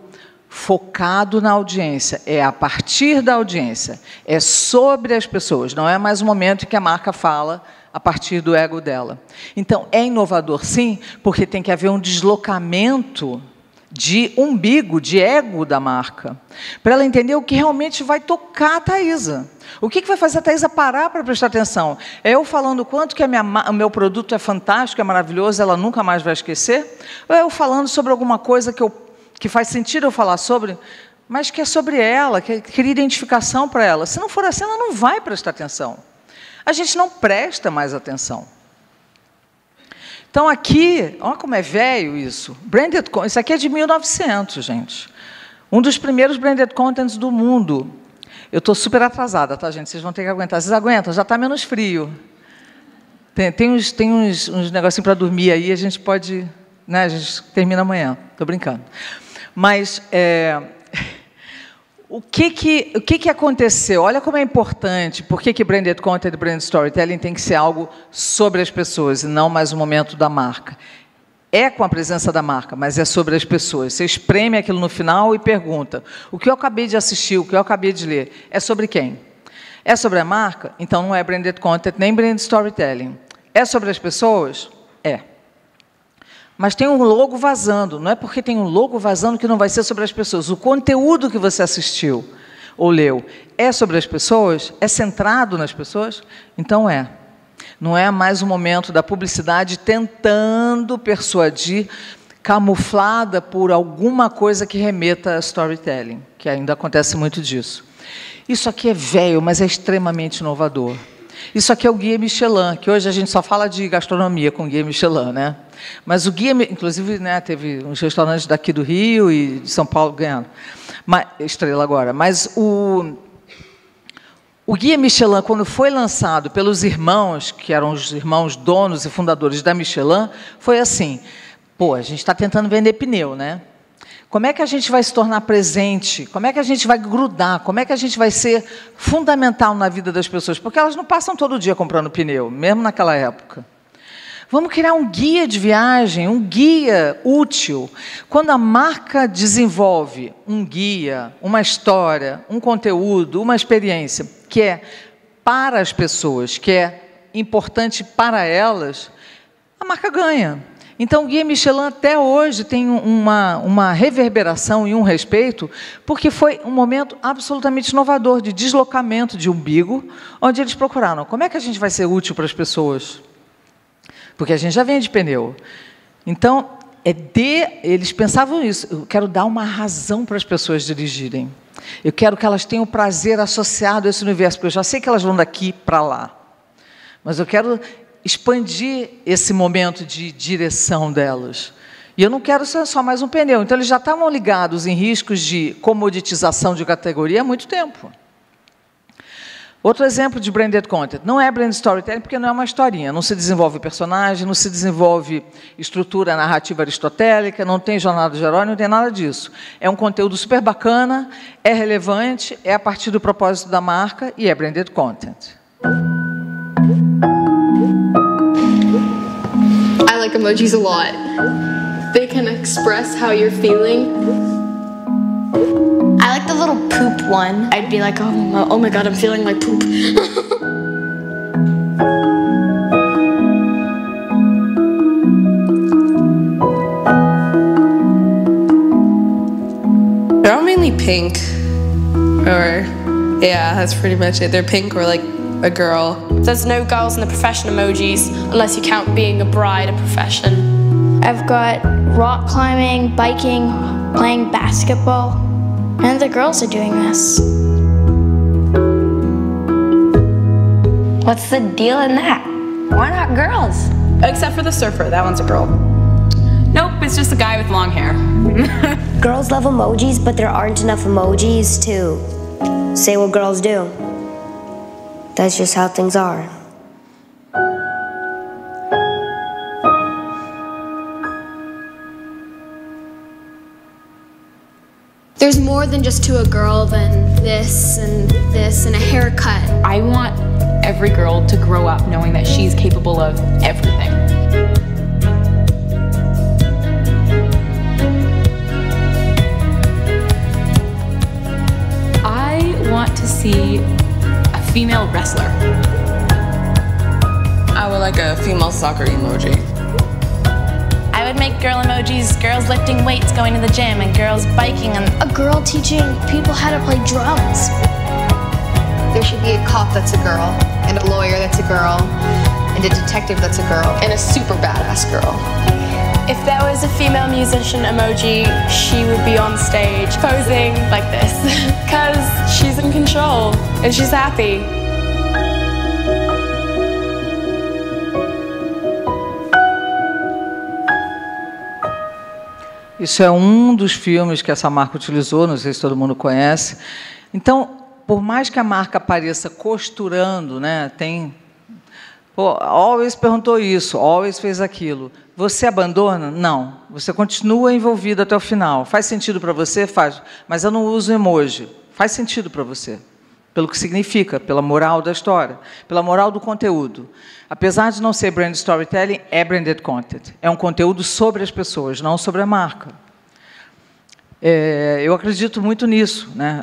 Speaker 1: focado na audiência, é a partir da audiência, é sobre as pessoas, não é mais um momento em que a marca fala a partir do ego dela. Então, é inovador, sim, porque tem que haver um deslocamento de umbigo, de ego da marca, para ela entender o que realmente vai tocar a Thaisa. O que vai fazer a Thaisa parar para prestar atenção? É eu falando o quanto que o meu produto é fantástico, é maravilhoso, ela nunca mais vai esquecer? Ou é eu falando sobre alguma coisa que faz sentido eu falar sobre, mas que é sobre ela, que cria identificação para ela? Se não for assim, ela não vai prestar atenção. A gente não presta mais atenção. Então, aqui, olha como é velho isso. Branded, isso aqui é de 1900, gente. Um dos primeiros branded contents do mundo. Eu estou super atrasada, tá, gente? Vocês vão ter que aguentar. Vocês aguentam? Já está menos frio. Tem uns negocinhos para dormir aí, a gente pode... Né, a gente termina amanhã. Estou brincando. Mas... O que aconteceu? Olha como é importante. Por que branded content e brand storytelling tem que ser algo sobre as pessoas e não mais um momento da marca? É com a presença da marca, mas é sobre as pessoas. Você espreme aquilo no final e pergunta: o que eu acabei de assistir, o que eu acabei de ler, é sobre quem? É sobre a marca? Então não é branded content nem brand storytelling. É sobre as pessoas? É. Mas tem um logo vazando. Não é porque tem um logo vazando que não vai ser sobre as pessoas. O conteúdo que você assistiu ou leu é sobre as pessoas? É centrado nas pessoas? Então é. Não é mais um momento da publicidade tentando persuadir, camuflada por alguma coisa que remeta a storytelling, que ainda acontece muito disso. Isso aqui é velho, mas é extremamente inovador. Isso aqui é o Guia Michelin, que hoje a gente só fala de gastronomia com o Guia Michelin, né? Mas o Guia, inclusive, né, teve uns restaurantes daqui do Rio e de São Paulo ganhando estrela agora. Mas o Guia Michelin, quando foi lançado pelos irmãos, que eram os irmãos donos e fundadores da Michelin, foi assim: pô, a gente está tentando vender pneu, né? Como é que a gente vai se tornar presente? Como é que a gente vai grudar? Como é que a gente vai ser fundamental na vida das pessoas? Porque elas não passam todo dia comprando pneu, mesmo naquela época. Vamos criar um guia de viagem, um guia útil. Quando a marca desenvolve um guia, uma história, um conteúdo, uma experiência que é para as pessoas, que é importante para elas, a marca ganha. Então, o Guia Michelin até hoje tem uma reverberação e um respeito, porque foi um momento absolutamente inovador de deslocamento de umbigo, onde eles procuraram como é que a gente vai ser útil para as pessoas. Porque a gente já vende pneu. Então, eles pensavam isso. Eu quero dar uma razão para as pessoas dirigirem. Eu quero que elas tenham prazer associado a esse universo, porque eu já sei que elas vão daqui para lá. Mas eu quero expandir esse momento de direção delas. E eu não quero ser só mais um pneu. Então, eles já estavam ligados em riscos de comoditização de categoria há muito tempo. Outro exemplo de branded content. Não é brand storytelling porque não é uma historinha. Não se desenvolve personagem, não se desenvolve estrutura narrativa aristotélica, não tem jornada de herói, não tem nada disso. É um conteúdo super bacana, é relevante, é a partir do propósito da marca e é branded content.
Speaker 16: I like emojis a lot. They can express how you're feeling.
Speaker 17: I like the little poop one. I'd be like, oh my god, I'm feeling like poop.
Speaker 16: They're all mainly pink. Or, yeah, that's pretty much it. They're pink or like a girl.
Speaker 17: There's no girls in the profession emojis unless you count being a bride a profession. I've got rock climbing, biking, playing basketball. None of the girls are doing this. What's the deal in that? Why not girls?
Speaker 5: Except for the surfer, that one's a girl. Nope, it's just a guy with long hair.
Speaker 18: Girls love emojis, but there aren't enough emojis to say what girls do. That's just how things are.
Speaker 16: There's more than just to a girl than this and a haircut.
Speaker 5: I want every girl to grow up knowing that she's capable of everything. I want to see a female wrestler.
Speaker 19: I would like a female soccer emoji.
Speaker 17: I would make girl emojis, girls lifting weights going to the gym, and girls biking, and a girl teaching people how to play drums.
Speaker 20: There should be a cop that's a girl, and a lawyer that's a girl, and a detective that's a girl, and a super badass girl.
Speaker 17: If there was a female musician emoji, she would be on stage posing like this, because she's in control, and she's happy.
Speaker 1: Isso é um dos filmes que essa marca utilizou, não sei se todo mundo conhece. Então, por mais que a marca apareça costurando, né, tem... Pô, Always perguntou isso, Always fez aquilo. Você abandona? Não. Você continua envolvido até o final. Faz sentido para você? Faz. Mas eu não uso emoji. Faz sentido para você. Pelo que significa, pela moral da história, pela moral do conteúdo. Apesar de não ser brand storytelling, é branded content. É um conteúdo sobre as pessoas, não sobre a marca. Eu acredito muito nisso, né?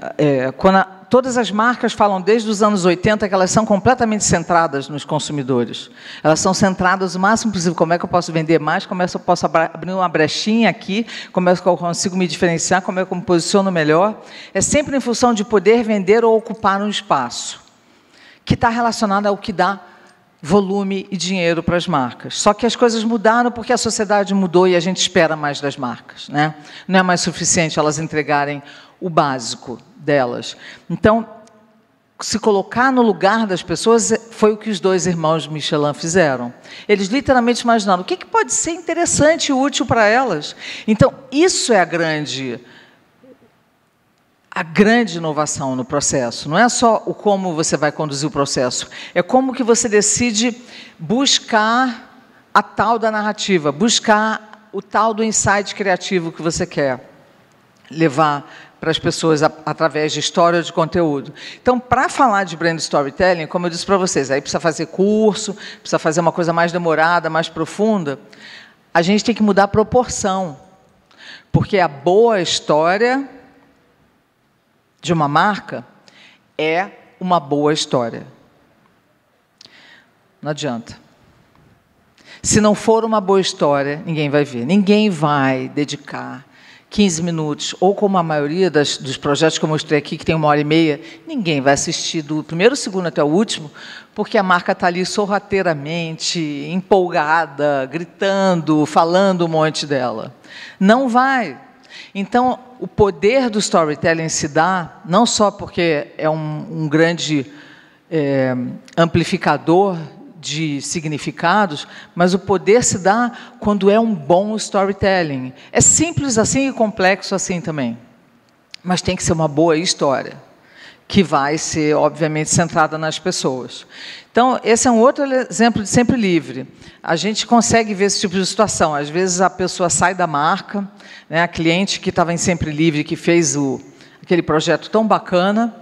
Speaker 1: todas as marcas falam desde os anos 80 que elas são completamente centradas nos consumidores. Elas são centradas o máximo possível. Como é que eu posso vender mais? Como é que eu posso abrir uma brechinha aqui? Como é que eu consigo me diferenciar? Como é que eu me posiciono melhor? É sempre em função de poder vender ou ocupar um espaço, que está relacionado ao que dá volume e dinheiro para as marcas. Só que as coisas mudaram porque a sociedade mudou e a gente espera mais das marcas, né? Não é mais suficiente elas entregarem o básico delas. Então, se colocar no lugar das pessoas foi o que os 2 irmãos Michelin fizeram. Eles literalmente imaginaram o que pode ser interessante e útil para elas. Então, isso é a grande inovação no processo. Não é só o como você vai conduzir o processo, é como que você decide buscar a tal da narrativa, buscar o tal do insight criativo que você quer levar para as pessoas através de história ou de conteúdo. Então, para falar de brand storytelling, como eu disse para vocês, aí precisa fazer curso, precisa fazer uma coisa mais demorada, mais profunda, a gente tem que mudar a proporção, porque a boa história de uma marca é uma boa história. Não adianta. Se não for uma boa história, ninguém vai ver. Ninguém vai dedicar 15 minutos, ou como a maioria dos projetos que eu mostrei aqui, que tem 1h30, ninguém vai assistir do primeiro segundo até o último, porque a marca está ali sorrateiramente, empolgada, gritando, falando um monte dela. Não vai. Então, o poder do storytelling se dá, não só porque é um grande amplificador de significados, mas o poder se dá quando é um bom storytelling. É simples assim e complexo assim também, mas tem que ser uma boa história, que vai ser, obviamente, centrada nas pessoas. Então, esse é um outro exemplo de Sempre Livre. A gente consegue ver esse tipo de situação. Às vezes, a pessoa sai da marca, né, a cliente que estava em Sempre Livre, que fez aquele projeto tão bacana,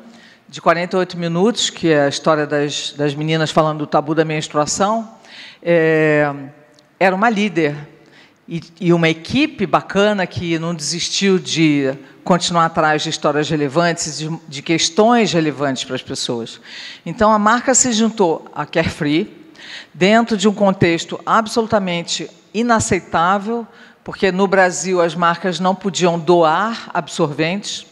Speaker 1: de 48 minutos, que é a história das meninas falando do tabu da menstruação, era uma líder e uma equipe bacana que não desistiu de continuar atrás de histórias relevantes, de questões relevantes para as pessoas. Então, a marca se juntou à Carefree, dentro de um contexto absolutamente inaceitável, porque no Brasil as marcas não podiam doar absorventes,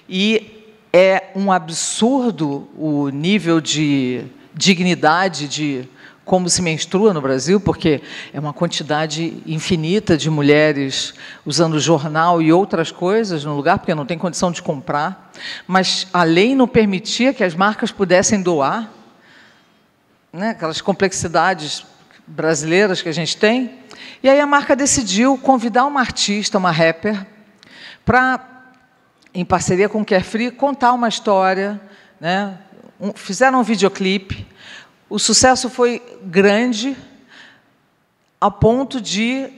Speaker 1: e é um absurdo o nível de dignidade de como se menstrua no Brasil, porque é uma quantidade infinita de mulheres usando jornal e outras coisas no lugar, porque não tem condição de comprar. Mas a lei não permitia que as marcas pudessem doar, né, aquelas complexidades brasileiras que a gente tem. E aí a marca decidiu convidar uma artista, uma rapper, para, em parceria com o Carefree, contar uma história, né? Fizeram um videoclipe. O sucesso foi grande, a ponto de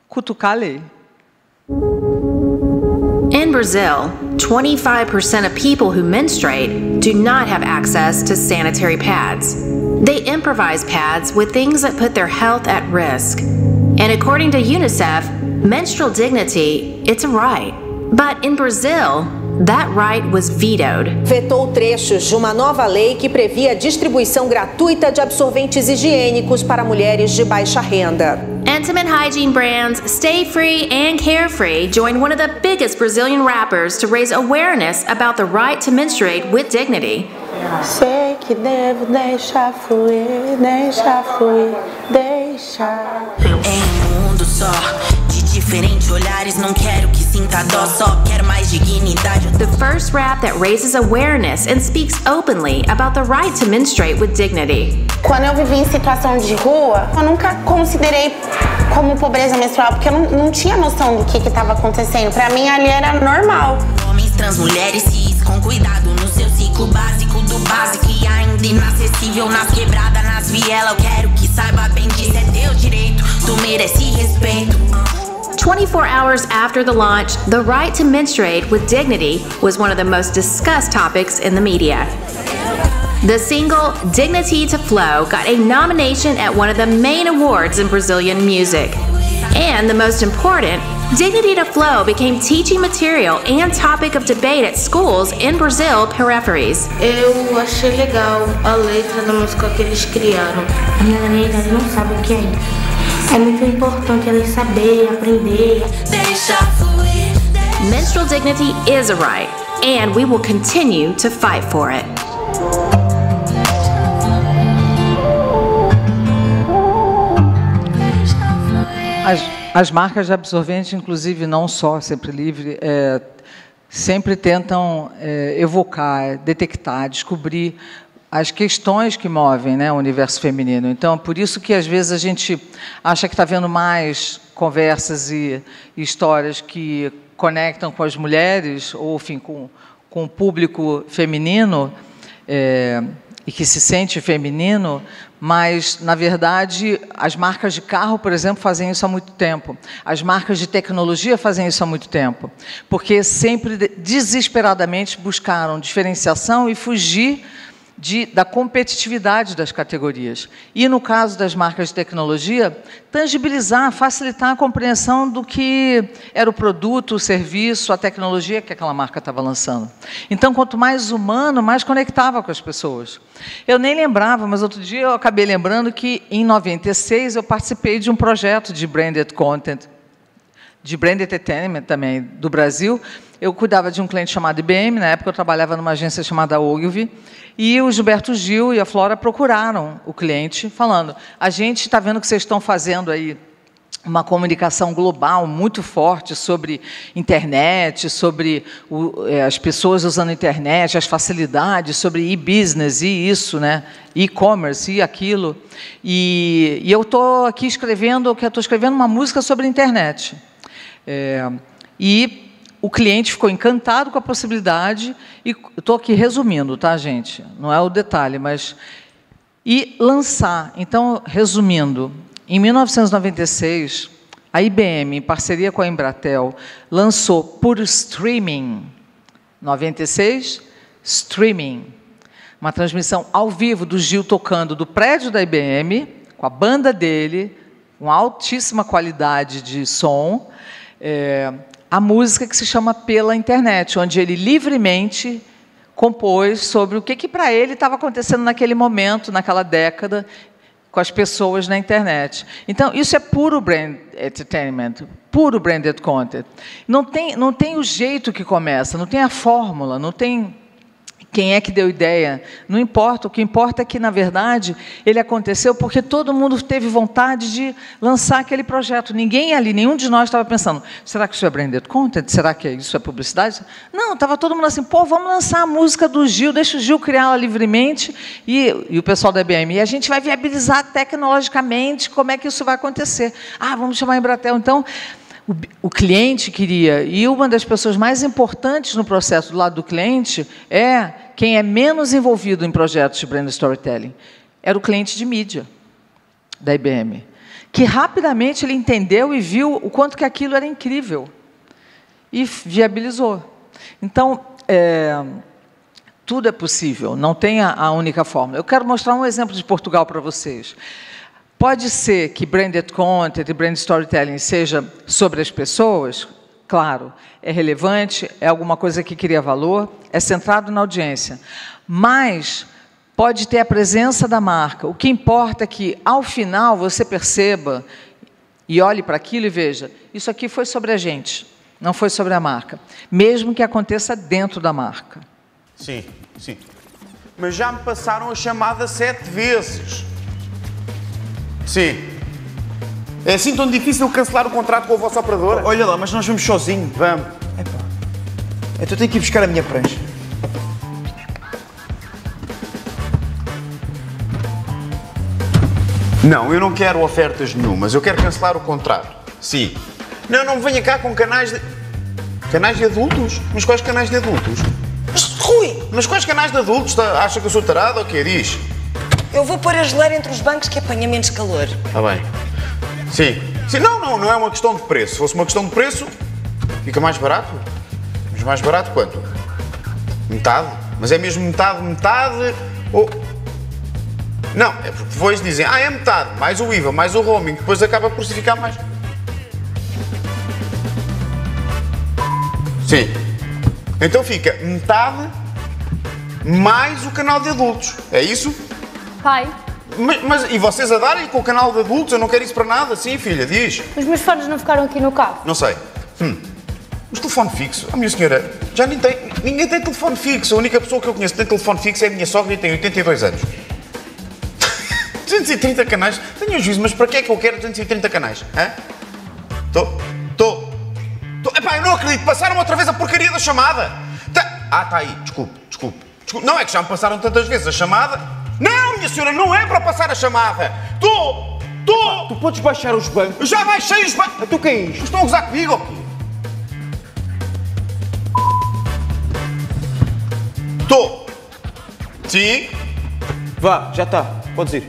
Speaker 1: cutucar a lei.
Speaker 21: In Brazil, 25% of people who menstruate do not have access to sanitary pads. They improvise pads with things that put their health at risk. And according to UNICEF, menstrual dignity, it's a right. But in Brazil, that right was vetoed.
Speaker 22: Vetou trechos de uma nova lei que previa a distribuição gratuita de absorventes higiênicos para mulheres de baixa renda.
Speaker 21: Intimate hygiene brands Stay Free and Carefree joined one of the biggest Brazilian rappers to raise awareness about the right to menstruate with dignity.
Speaker 23: Sei que devo deixar fluir, deixar fluir, deixar.
Speaker 24: Em um mundo só de diferentes olhares, não quero que sinta dó, só quero mais dignidade.
Speaker 21: The first rap that raises awareness and speaks openly about the right to menstruate with dignity.
Speaker 23: Quando eu vivi em situação de rua, eu nunca considerei como pobreza menstrual, porque eu não tinha noção do que estava acontecendo. Pra mim ali era normal.
Speaker 24: Homens, trans, mulheres, cis, com cuidado no seu ciclo básico do básico e ainda inacessível nas quebradas, nas vielas. Eu quero que saiba bem disso, é teu direito, tu merece respeito.
Speaker 21: 24 hours after the launch, the right to menstruate with dignity was one of the most discussed topics in the media. The single Dignity to Flow got a nomination at one of the main awards in Brazilian music. And the most important, Dignity to Flow became teaching material and topic of debate at schools in Brazil peripheries.
Speaker 3: Eu achei legal a letra da música que eles criaram. A minha realidade não sabe o que é isso. É muito importante eles saberem, aprender.
Speaker 24: Deixa fluir.
Speaker 21: Menstrual dignity is a right, and we will continue to fight for it.
Speaker 1: As marcas de absorvente, inclusive, não só Sempre Livre, sempre tentam evocar, detectar, descobrir as questões que movem, né, o universo feminino. Então, por isso que, às vezes, a gente acha que está vendo mais conversas e histórias que conectam com as mulheres, ou, enfim, com o público feminino, e que se sente feminino, mas, na verdade, as marcas de carro, por exemplo, fazem isso há muito tempo. As marcas de tecnologia fazem isso há muito tempo, porque sempre, desesperadamente, buscaram diferenciação e fugir da competitividade das categorias. E, no caso das marcas de tecnologia, tangibilizar, facilitar a compreensão do que era o produto, o serviço, a tecnologia que aquela marca estava lançando. Então, quanto mais humano, mais conectava com as pessoas. Eu nem lembrava, mas outro dia eu acabei lembrando que, em 96, eu participei de um projeto de branded content, de branded entertainment também, do Brasil. Eu cuidava de um cliente chamado IBM, na época eu trabalhava numa agência chamada Ogilvy, e o Gilberto Gil e a Flora procuraram o cliente, falando: a gente está vendo que vocês estão fazendo aí uma comunicação global muito forte sobre internet, sobre as pessoas usando a internet, as facilidades, sobre e-business, e isso, né? E-commerce, e aquilo. E eu estou aqui estou escrevendo uma música sobre a internet. E o cliente ficou encantado com a possibilidade, e estou aqui resumindo, tá, gente? Não é o detalhe, mas... E lançar. Então, resumindo, em 1996, a IBM, em parceria com a Embratel, lançou por streaming, 96, streaming, uma transmissão ao vivo do Gil tocando do prédio da IBM, com a banda dele, com altíssima qualidade de som, a música que se chama Pela Internet, onde ele livremente compôs sobre o que para ele estava acontecendo naquele momento, naquela década, com as pessoas na internet. Então, isso é puro brand entertainment, puro branded content. Não tem o jeito que começa, não tem a fórmula, não tem quem é que deu ideia, não importa. O que importa é que, na verdade, ele aconteceu porque todo mundo teve vontade de lançar aquele projeto. Ninguém ali, nenhum de nós estava pensando: será que isso é branded content? Será que isso é publicidade? Não, estava todo mundo assim: pô, vamos lançar a música do Gil, deixa o Gil criá-la livremente, e o pessoal da IBM, e a gente vai viabilizar tecnologicamente como é que isso vai acontecer. Ah, vamos chamar a Embratel. Então, o cliente queria, e uma das pessoas mais importantes no processo do lado do cliente é quem é menos envolvido em projetos de brand storytelling. Era o cliente de mídia da IBM, que rapidamente ele entendeu e viu o quanto que aquilo era incrível e viabilizou. Então, tudo é possível, não tem a única fórmula. Eu quero mostrar um exemplo de Portugal para vocês. Pode ser que branded content e brand storytelling seja sobre as pessoas, claro, é relevante, é alguma coisa que cria valor, é centrado na audiência, mas pode ter a presença da marca. O que importa é que, ao final, você perceba e olhe para aquilo e veja: isso aqui foi sobre a gente, não foi sobre a marca, mesmo que aconteça dentro da marca.
Speaker 4: Sim, sim. Mas já me passaram a chamada 7 vezes. Sim. É assim tão difícil cancelar o contrato com a vossa operadora?
Speaker 6: Olha lá, mas nós vamos sozinho.
Speaker 4: Vamos.
Speaker 6: Então eu tenho que ir buscar a minha prancha.
Speaker 4: Não, eu não quero ofertas nenhumas. Eu quero cancelar o contrato. Sim. Não, não venha cá com canais de... Canais de adultos? Mas quais canais de adultos? Mas, Rui! Mas quais canais de adultos? Acha que eu sou tarado ou o quê? Diz.
Speaker 7: Eu vou pôr a geleira entre os bancos que apanha menos calor.
Speaker 4: Está bem. Sim. Sim. Não é uma questão de preço. Se fosse uma questão de preço, fica mais barato. Mas mais barato quanto? Metade? Mas é mesmo metade, ou... Não, é porque depois dizem: é metade, mais o IVA, mais o roaming, depois acaba por se ficar mais. Sim. Então fica metade mais o canal de adultos. É isso?
Speaker 8: Pai.
Speaker 4: Mas e vocês a darem com o canal de adultos? Eu não quero isso para nada. Sim, filha, diz.
Speaker 8: Os meus fones não ficaram aqui no carro.
Speaker 4: Não sei. Mas telefone fixo? A minha senhora, já ninguém tem telefone fixo. A única pessoa que eu conheço que tem telefone fixo é a minha sogra e tem 82 anos. 230 canais? Tenho juízo, mas para que é que eu quero 230 canais? Epá, eu não acredito. Passaram outra vez a porcaria da chamada. Tá aí. Desculpe. Não, é que já me passaram tantas vezes a chamada. Não, minha senhora, não é para passar a chamada. Tu
Speaker 6: podes baixar os bancos?
Speaker 4: Eu já baixei os bancos.
Speaker 6: Tu que é isto?
Speaker 4: Estão a gozar comigo ou quê? Sim?
Speaker 6: Vá, já está. Podes ir.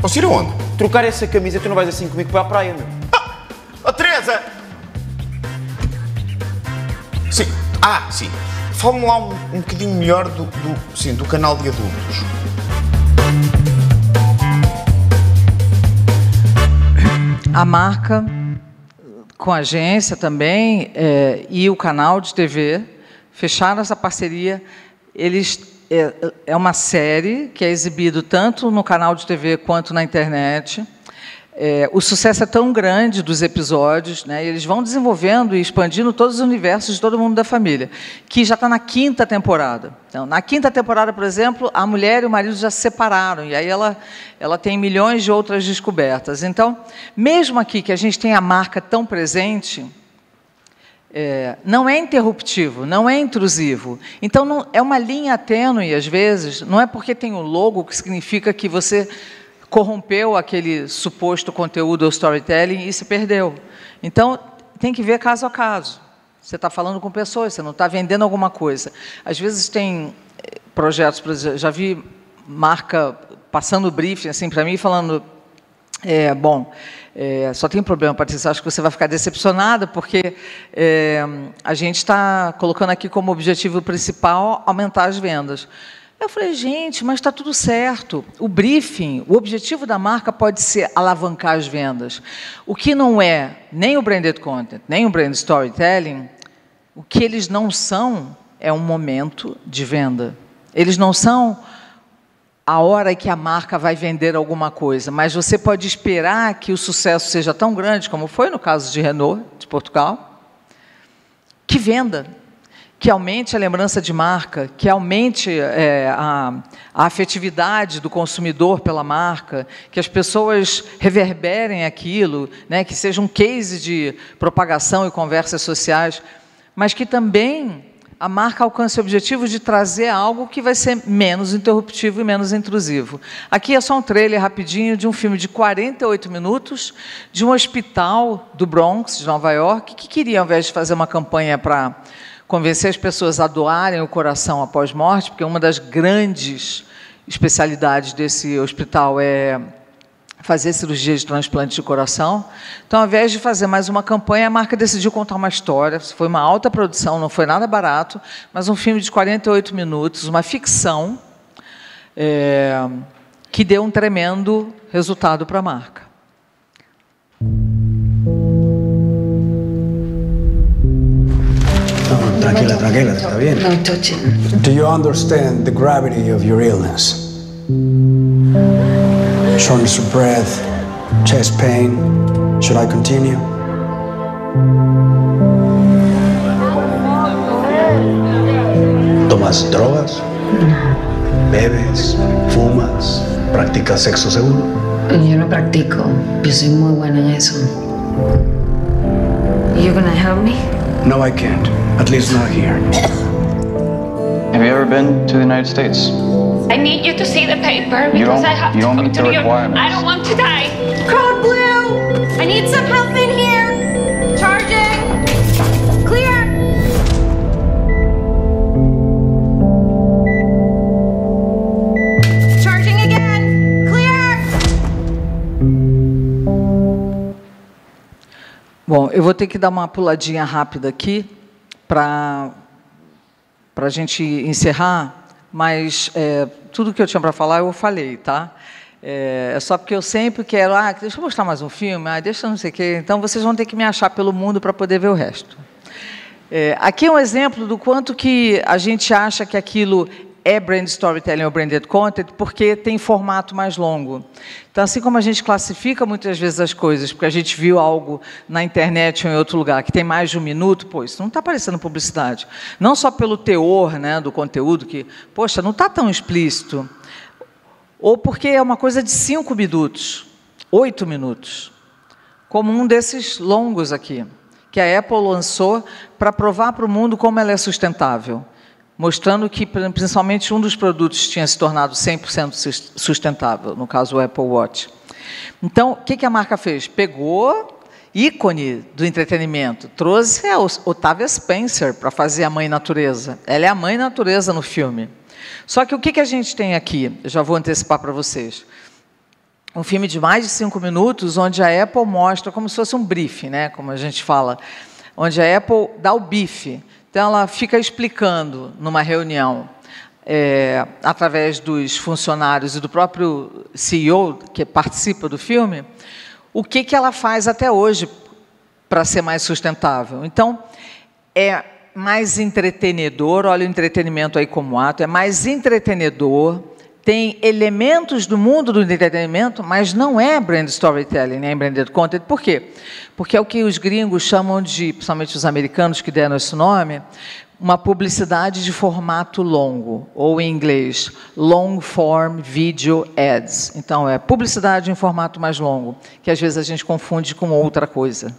Speaker 4: Posso ir aonde?
Speaker 6: Trocar essa camisa, tu não vais assim comigo para a praia, meu.
Speaker 4: Teresa! Sim. Sim. Fala-me lá um bocadinho melhor do canal de adultos.
Speaker 1: A marca, com a agência também, e o canal de TV, fecharam essa parceria. É uma série que é exibido tanto no canal de TV quanto na internet. O sucesso é tão grande dos episódios, né? Eles vão desenvolvendo e expandindo todos os universos de Todo Mundo da Família, que já está na 5ª temporada. Então, na 5ª temporada, por exemplo, a mulher e o marido já se separaram, e aí ela tem milhões de outras descobertas. Então, mesmo aqui que a gente tem a marca tão presente, não é interruptivo, não é intrusivo. Então, é uma linha tênue, às vezes, não é porque tem o logo que significa que você corrompeu aquele suposto conteúdo ou storytelling e se perdeu. Então, tem que ver caso a caso. Você está falando com pessoas, você não está vendendo alguma coisa. Às vezes tem projetos, por exemplo, já vi marca passando o briefing assim, para mim, falando, só tem um problema, Patrícia, acho que você vai ficar decepcionada, porque a gente está colocando aqui como objetivo principal aumentar as vendas. Eu falei, gente, mas está tudo certo. O briefing, o objetivo da marca pode ser alavancar as vendas. O que não é nem o branded content, nem o brand storytelling, o que eles não são é um momento de venda. Eles não são a hora que a marca vai vender alguma coisa, mas você pode esperar que o sucesso seja tão grande, como foi no caso de Renault, de Portugal, que venda, que aumente a lembrança de marca, que aumente a afetividade do consumidor pela marca, que as pessoas reverberem aquilo, né, que seja um case de propagação e conversas sociais, mas que também a marca alcance o objetivo de trazer algo que vai ser menos interruptivo e menos intrusivo. Aqui é só um trailer rapidinho de um filme de 48 minutos, de um hospital do Bronx, de Nova York, que queria, ao invés de fazer uma campanha para convencer as pessoas a doarem o coração após morte, porque uma das grandes especialidades desse hospital é fazer cirurgia de transplante de coração. Então, ao invés de fazer mais uma campanha, a marca decidiu contar uma história. Foi uma alta produção, não foi nada barato, mas um filme de 48 minutos, uma ficção, que deu um tremendo resultado para a marca.
Speaker 9: Tranquila, tranquila, está bien.
Speaker 10: No touching.
Speaker 9: Do you understand the gravity of your illness? Shortness of breath, chest pain. Should I continue? ¿Tomas drogas? ¿Bebes? ¿Fumas? ¿Practicas sexo seguro?
Speaker 10: Yo no practico. Yo soy muy buena en eso. You gonna help me?
Speaker 9: No, I can't. At least not here.
Speaker 11: Have you ever been to the United States?
Speaker 25: I need you to see the paper because I have to come to New York. I don't want to die.
Speaker 26: Code blue! I need some help in here. Charging. Clear. Charging again. Clear.
Speaker 1: Bom, eu vou ter que dar uma puladinha rápida aqui para a gente encerrar, mas tudo que eu tinha para falar eu falei, tá? É só porque eu sempre quero, deixa eu mostrar mais um filme, deixa não sei o quê, então vocês vão ter que me achar pelo mundo para poder ver o resto. Aqui é um exemplo do quanto que a gente acha que aquilo é brand storytelling ou branded content porque tem formato mais longo. Então, assim como a gente classifica muitas vezes as coisas, porque a gente viu algo na internet ou em outro lugar que tem mais de 1 minuto, pô, isso não está parecendo publicidade. Não só pelo teor, né, do conteúdo, que, poxa, não está tão explícito, ou porque é uma coisa de 5 minutos, 8 minutos, como um desses longos aqui, que a Apple lançou para provar para o mundo como ela é sustentável, mostrando que, principalmente, um dos produtos tinha se tornado 100% sustentável, no caso, o Apple Watch. Então, o que a marca fez? Pegou ícone do entretenimento, trouxe a Octavia Spencer para fazer a Mãe Natureza. Ela é a Mãe Natureza no filme. Só que o que a gente tem aqui? Eu já vou antecipar para vocês. Um filme de mais de 5 minutos, onde a Apple mostra como se fosse um briefing, né, como a gente fala, onde a Apple dá o bife. Então, ela fica explicando, numa reunião, através dos funcionários e do próprio CEO, que participa do filme, o que ela faz até hoje para ser mais sustentável. Então, é mais entretenedor, olha o entretenimento aí como ato, é mais entretenedor, tem elementos do mundo do entretenimento, mas não é brand storytelling, nem branded content. Por quê? Porque é o que os gringos chamam de, principalmente os americanos que deram esse nome, uma publicidade de formato longo, ou em inglês, long form video ads. Então, é publicidade em formato mais longo, que às vezes a gente confunde com outra coisa.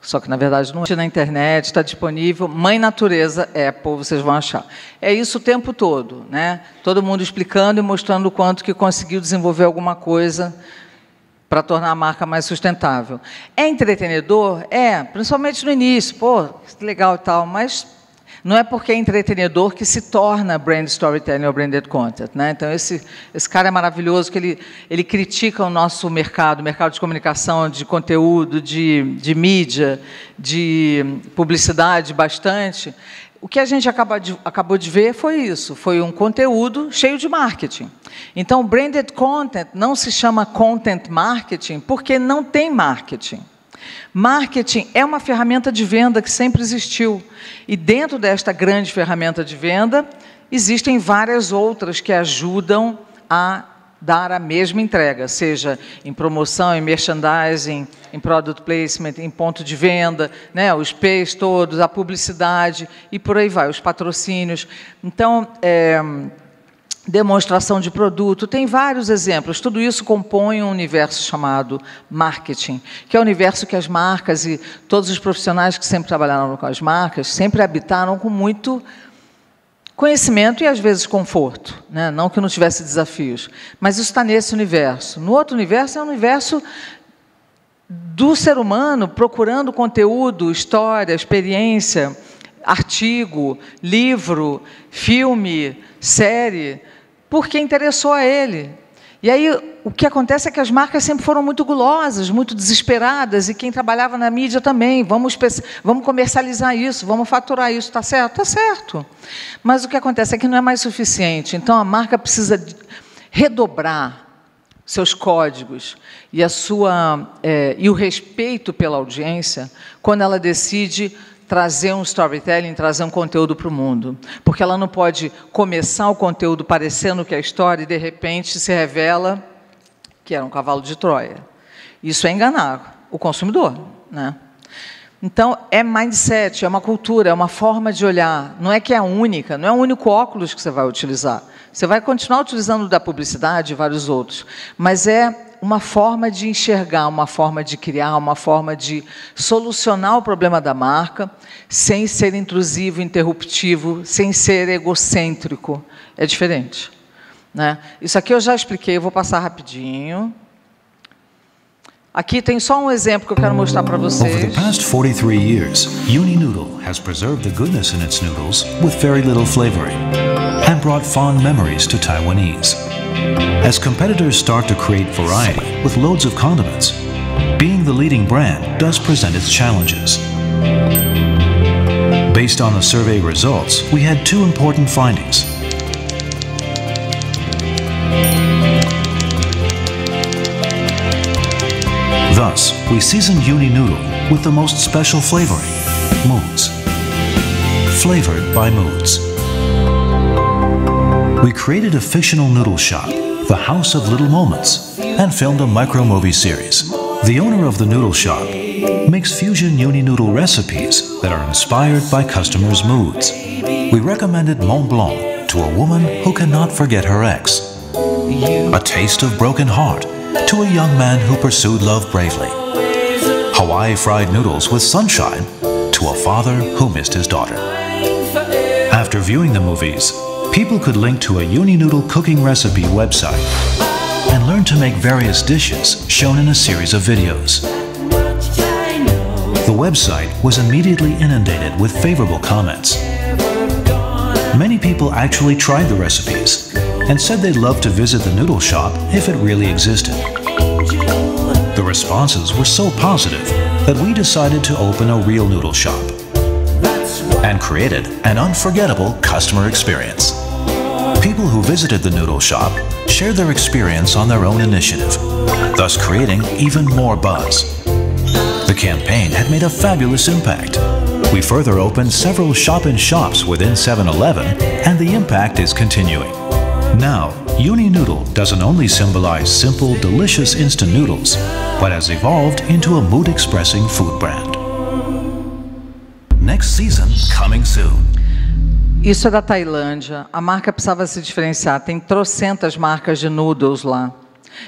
Speaker 1: Só que, na verdade, não é na internet, está disponível. Mãe Natureza, Apple, vocês vão achar. É isso o tempo todo, né? Todo mundo explicando e mostrando o quanto que conseguiu desenvolver alguma coisa para tornar a marca mais sustentável. É entretenedor? É, principalmente no início. Pô, que legal e tal, mas não é porque é entretenedor que se torna brand storytelling ou branded content, né? Então, esse cara é maravilhoso, que ele critica o nosso mercado de comunicação, de conteúdo, de mídia, de publicidade bastante. O que a gente acabou de ver foi isso, foi um conteúdo cheio de marketing. Então, branded content não se chama content marketing porque não tem marketing. Marketing é uma ferramenta de venda que sempre existiu. E dentro desta grande ferramenta de venda, existem várias outras que ajudam a dar a mesma entrega, seja em promoção, em merchandising, em product placement, em ponto de venda, né, os P's todos, a publicidade e por aí vai, os patrocínios. Então, demonstração de produto, tem vários exemplos. Tudo isso compõe um universo chamado marketing, que é o universo que as marcas e todos os profissionais que sempre trabalharam com as marcas sempre habitaram com muito conhecimento e, às vezes, conforto, né? Não que não tivesse desafios, mas isso está nesse universo. No outro universo é o universo do ser humano procurando conteúdo, história, experiência, artigo, livro, filme, série, porque interessou a ele. E aí, o que acontece é que as marcas sempre foram muito gulosas, muito desesperadas, e quem trabalhava na mídia também. Vamos comercializar isso, vamos faturar isso, está certo? Está certo. Mas o que acontece é que não é mais suficiente. Então, a marca precisa redobrar seus códigos e, e o respeito pela audiência quando ela decide trazer um storytelling, trazer um conteúdo para o mundo. Porque ela não pode começar o conteúdo parecendo que é a história e, de repente, se revela que era um cavalo de Troia. Isso é enganar o consumidor, né? Então, é mindset, é uma cultura, é uma forma de olhar. Não é que é a única, não é o único óculos que você vai utilizar. Você vai continuar utilizando da publicidade e vários outros. Mas é uma forma de enxergar, uma forma de criar, uma forma de solucionar o problema da marca, sem ser intrusivo, interruptivo, sem ser egocêntrico. É diferente, né? Isso aqui eu já expliquei, eu vou passar rapidinho. Aqui tem só um exemplo que eu quero mostrar para vocês.
Speaker 2: Over the past 43 years, Uninoodle has preserved the goodness in its noodles with very little flavoring and brought fond memories to Taiwanese. As competitors start to create variety with loads of condiments, being the leading brand does present its challenges. Based on the survey results, we had two important findings. Thus, we seasoned Uninoodle with the most special flavoring, moons. flavored by moods. We created a fictional noodle shop, the House of Little Moments, and filmed a micro-movie series. The owner of the noodle shop makes fusion uni noodle recipes that are inspired by customers' moods. We recommended Mont Blanc to a woman who cannot forget her ex, a taste of broken heart to a young man who pursued love bravely, Hawaii fried noodles with sunshine to a father who missed his daughter. After viewing the movies, people could link to a uni noodle cooking recipe website and learn to make various dishes shown in a series of videos. The website was immediately inundated with favorable comments. Many people actually tried the recipes and said they'd love to visit the noodle shop if it really existed. The responses were so positive that we decided to open a real noodle shop and created an unforgettable customer experience. People who visited the noodle shop shared their experience on their own initiative, thus creating even more buzz. The campaign had made a fabulous impact. We further opened several shop-in-shops within 7-Eleven, and the impact is continuing. Now, Uni Noodle doesn't only symbolize simple, delicious instant noodles, but has evolved into a mood-expressing food brand. Next season coming soon.
Speaker 1: Isso é da Tailândia. A marca precisava se diferenciar. Tem trocentas marcas de noodles lá.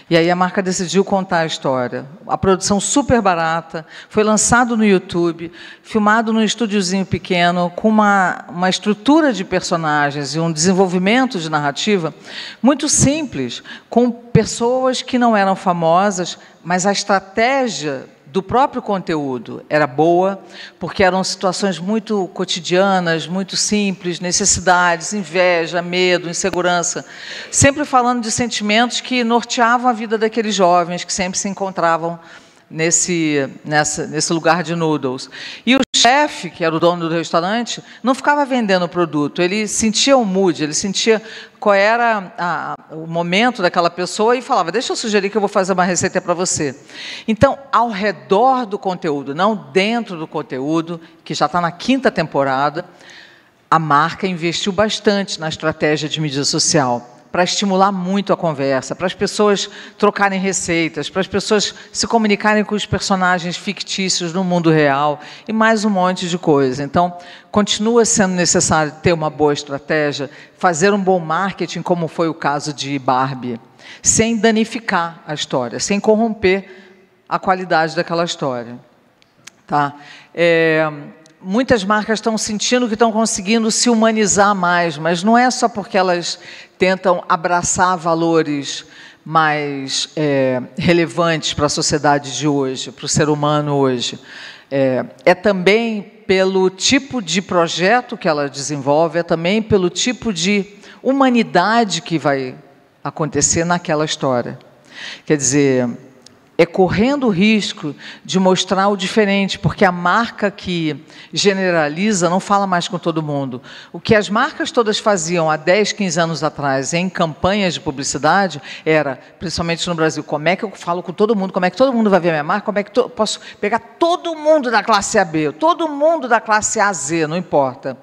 Speaker 1: E aí a marca decidiu contar a história. A produção super barata, foi lançado no YouTube, filmado num estúdiozinho pequeno, com uma estrutura de personagens e um desenvolvimento de narrativa muito simples, com pessoas que não eram famosas, mas a estratégia do próprio conteúdo era boa, porque eram situações muito cotidianas, muito simples, necessidades, inveja, medo, insegurança, sempre falando de sentimentos que norteavam a vida daqueles jovens que sempre se encontravam nesse lugar de noodles. E o chefe, que era o dono do restaurante, não ficava vendendo o produto, ele sentia o mood, ele sentia qual era o momento daquela pessoa e falava, deixa eu sugerir que eu vou fazer uma receita para você. Então, ao redor do conteúdo, não dentro do conteúdo, que já está na 5ª temporada, a marca investiu bastante na estratégia de mídia social, para estimular muito a conversa, para as pessoas trocarem receitas, para as pessoas se comunicarem com os personagens fictícios no mundo real e mais um monte de coisa. Então, continua sendo necessário ter uma boa estratégia, fazer um bom marketing, como foi o caso de Barbie, sem danificar a história, sem corromper a qualidade daquela história. Tá? Muitas marcas estão sentindo que estão conseguindo se humanizar mais, mas não é só porque elas tentam abraçar valores mais relevantes para a sociedade de hoje, para o ser humano hoje. É também pelo tipo de projeto que ela desenvolve, é também pelo tipo de humanidade que vai acontecer naquela história. Quer dizer, é correndo o risco de mostrar o diferente, porque a marca que generaliza não fala mais com todo mundo. O que as marcas todas faziam há 10, 15 anos atrás em campanhas de publicidade era, principalmente no Brasil, como é que eu falo com todo mundo, como é que todo mundo vai ver a minha marca, como é que eu posso pegar todo mundo da classe AB, todo mundo da classe AZ, não importa.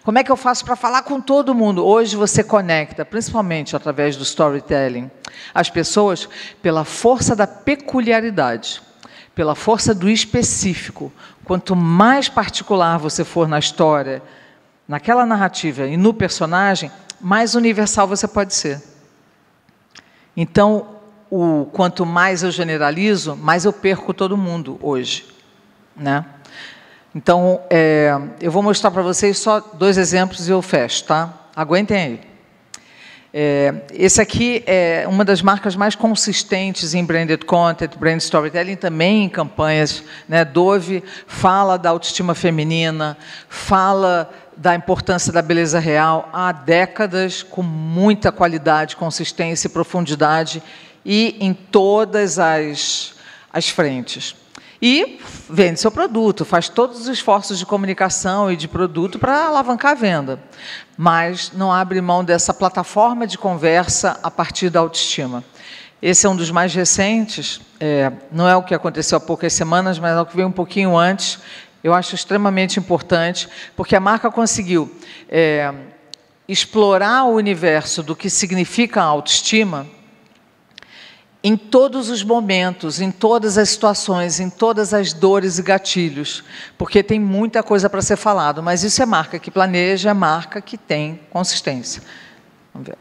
Speaker 1: Como é que eu faço para falar com todo mundo? Hoje você conecta, principalmente através do storytelling, as pessoas pela força da peculiaridade, pela força do específico. Quanto mais particular você for na história, naquela narrativa e no personagem, mais universal você pode ser. Então, quanto mais eu generalizo, mais eu perco todo mundo hoje, né? Então, eu vou mostrar para vocês só 2 exemplos e eu fecho, tá? Aguentem aí. Esse aqui é uma das marcas mais consistentes em branded content, brand storytelling, também em campanhas, né? Dove fala da autoestima feminina, fala da importância da beleza real há décadas, com muita qualidade, consistência e profundidade, e em todas as frentes. E vende seu produto, faz todos os esforços de comunicação e de produto para alavancar a venda, mas não abre mão dessa plataforma de conversa a partir da autoestima. Esse é um dos mais recentes, não é o que aconteceu há poucas semanas, mas é o que veio um pouquinho antes, Eu acho extremamente importante, porque a marca conseguiu explorar o universo do que significa a autoestima em todos os momentos, em todas as situações, em todas as dores e gatilhos, porque tem muita coisa para ser falado, mas isso é marca que planeja, é marca que tem consistência. Vamos ver.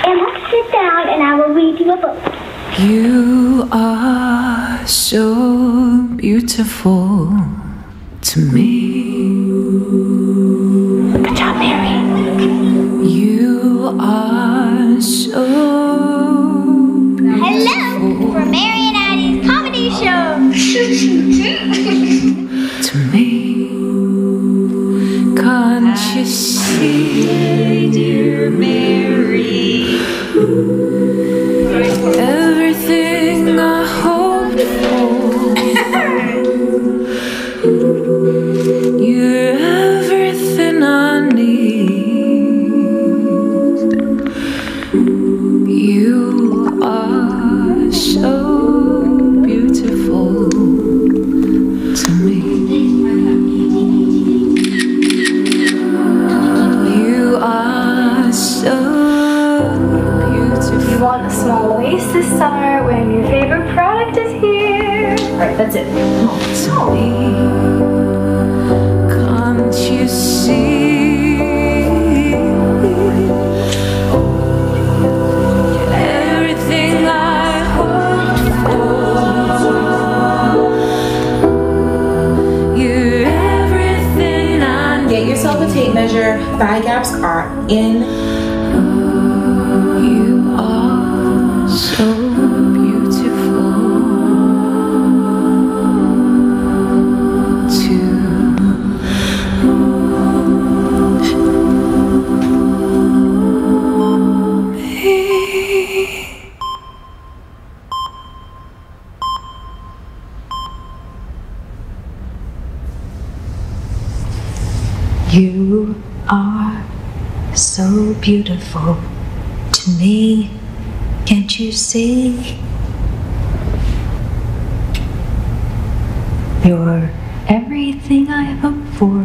Speaker 12: Emma, sit down and I will read you a book.
Speaker 13: You are so beautiful to me.
Speaker 12: Good job, Mary.
Speaker 13: You are so beautiful.
Speaker 12: Hello, for Mary and Addie's comedy show.
Speaker 13: To me, can't you see, dear Mary, everything I hoped for? You're everything I need. You are so beautiful to me. You are so beautiful.
Speaker 26: You want a small waist this summer when your favorite product is here. Alright, that's it.
Speaker 13: To me, can't you see? Everything I hoped for. You're everything I need.
Speaker 14: Get yourself a tape measure. Thigh gaps are in.
Speaker 13: You are so beautiful to me.
Speaker 10: You are so beautiful to me, can't you see? You're everything I hope for,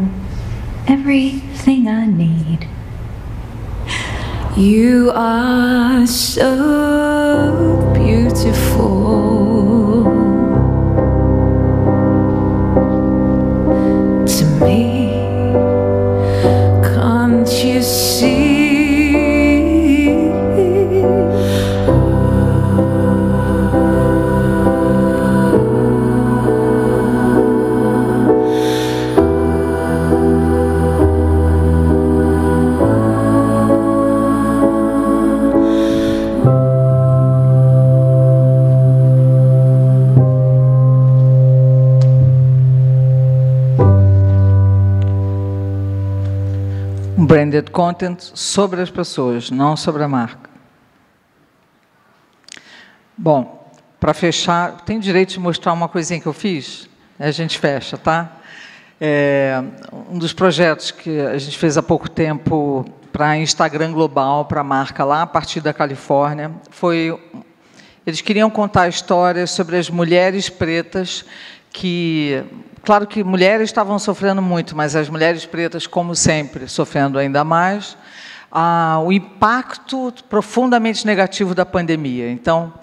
Speaker 10: everything I need.
Speaker 13: You are so beautiful to me. Can't you see?
Speaker 1: Branded content sobre as pessoas, não sobre a marca. Bom, para fechar, tem direito de mostrar uma coisinha que eu fiz? A gente fecha, tá? Um dos projetos que a gente fez há pouco tempo para Instagram Global, para a marca lá, a partir da Califórnia, foi... Eles queriam contar histórias sobre as mulheres pretas que... Claro que mulheres estavam sofrendo muito, mas as mulheres pretas, como sempre, sofrendo ainda mais, o impacto profundamente negativo da pandemia. Então,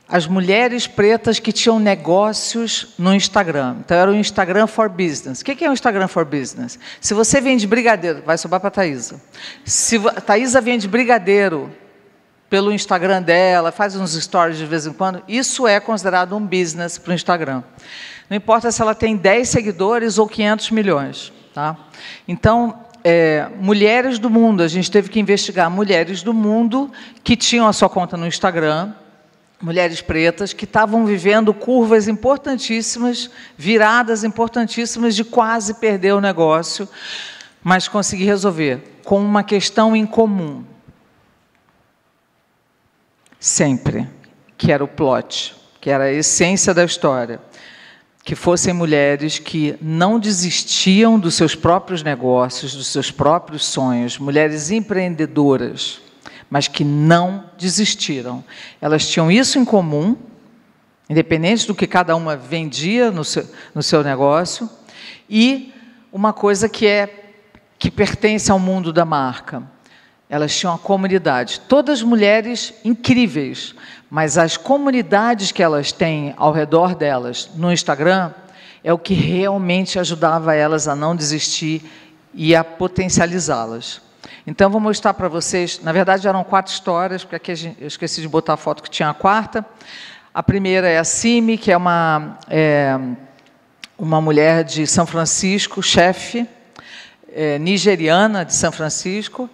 Speaker 1: as mulheres pretas que tinham negócios no Instagram. Então, era o Instagram for Business. O que é o Instagram for Business? Se você vende brigadeiro, vai sobrar para a Thaisa. Se a Thaisa vende brigadeiro pelo Instagram dela, faz uns stories de vez em quando, isso é considerado um business para o Instagram. Não importa se ela tem 10 seguidores ou 500 milhões. Tá? Então, mulheres do mundo, a gente teve que investigar mulheres do mundo que tinham a sua conta no Instagram, mulheres pretas, que estavam vivendo curvas importantíssimas, viradas importantíssimas de quase perder o negócio, mas conseguir resolver com uma questão em comum. Sempre. Que era o plot, que era a essência da história. Que fossem mulheres que não desistiam dos seus próprios negócios, dos seus próprios sonhos, mulheres empreendedoras, mas que não desistiram. Elas tinham isso em comum, independente do que cada uma vendia no seu negócio, e uma coisa que pertence ao mundo da marca. Elas tinham uma comunidade, todas mulheres incríveis, mas as comunidades que elas têm ao redor delas no Instagram é o que realmente ajudava elas a não desistir e a potencializá-las. Então, vou mostrar para vocês, na verdade eram 4 histórias, porque aqui eu esqueci de botar a foto que tinha a 4ª. A primeira é a Simi, que é uma mulher de São Francisco, chefe, nigeriana de São Francisco.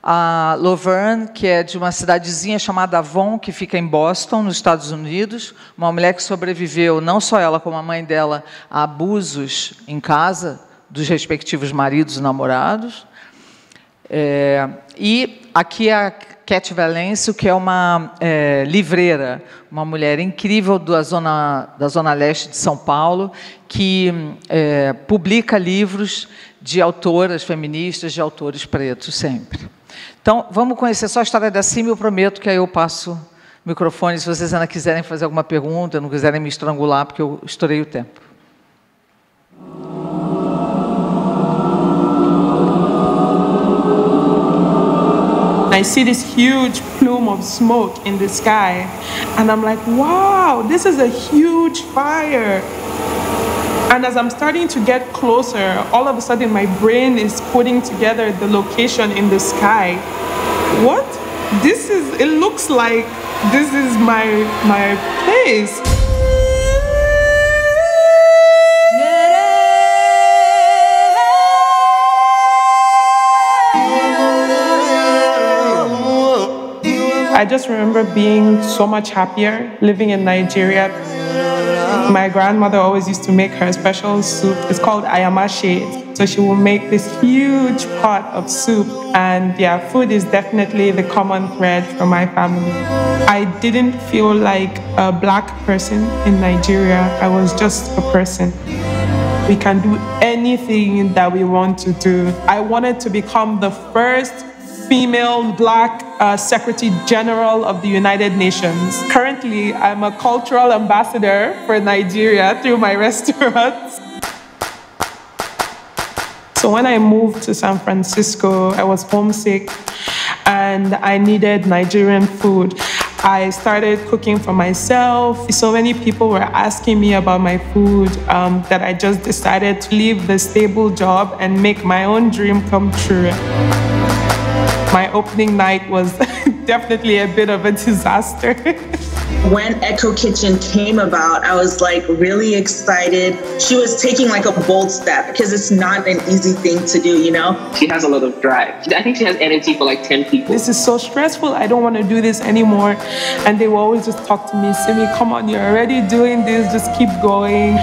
Speaker 1: A Lovern, que é de uma cidadezinha chamada Avon, que fica em Boston, nos Estados Unidos, uma mulher que sobreviveu, não só ela, como a mãe dela, a abusos em casa dos respectivos maridos e namorados. E aqui é a Cat Valencio, que é uma livreira, uma mulher incrível da zona leste de São Paulo, que publica livros de autoras feministas, de autores pretos, sempre. Então, vamos conhecer só a história da Simi. Eu prometo que aí eu passo o microfone, se vocês ainda quiserem fazer alguma pergunta, não quiserem me estrangular, porque eu estourei o tempo.
Speaker 5: I see this huge plume of smoke in the sky, and I'm like, wow, this is a huge fire. And as I'm starting to get closer, all of a sudden my brain is putting together the location in the sky. What? It looks like this is my place. I just remember being so much happier living in Nigeria. My grandmother always used to make her special soup. It's called ayamashe. So she will make this huge pot of soup. And yeah, food is definitely the common thread for my family. I didn't feel like a black person in Nigeria. I was just a person. We can do anything that we want to do. I wanted to become the first female black Secretary General of the United Nations. Currently, I'm a cultural ambassador for Nigeria through my restaurants. So when I moved to San Francisco, I was homesick and I needed Nigerian food. I started cooking for myself. So many people were asking me about my food that I just decided to leave the stable job and make my own dream come true. My opening night was definitely a bit of a disaster.
Speaker 15: When Echo Kitchen came about, I was like really excited. She was taking like a bold step because it's not an easy thing to do, you know?
Speaker 16: She has a lot of drive. I think she has energy for like 10 people.
Speaker 5: This is so stressful. I don't want to do this anymore. And they will always just talk to me, Simi, come on, you're already doing this, just keep going.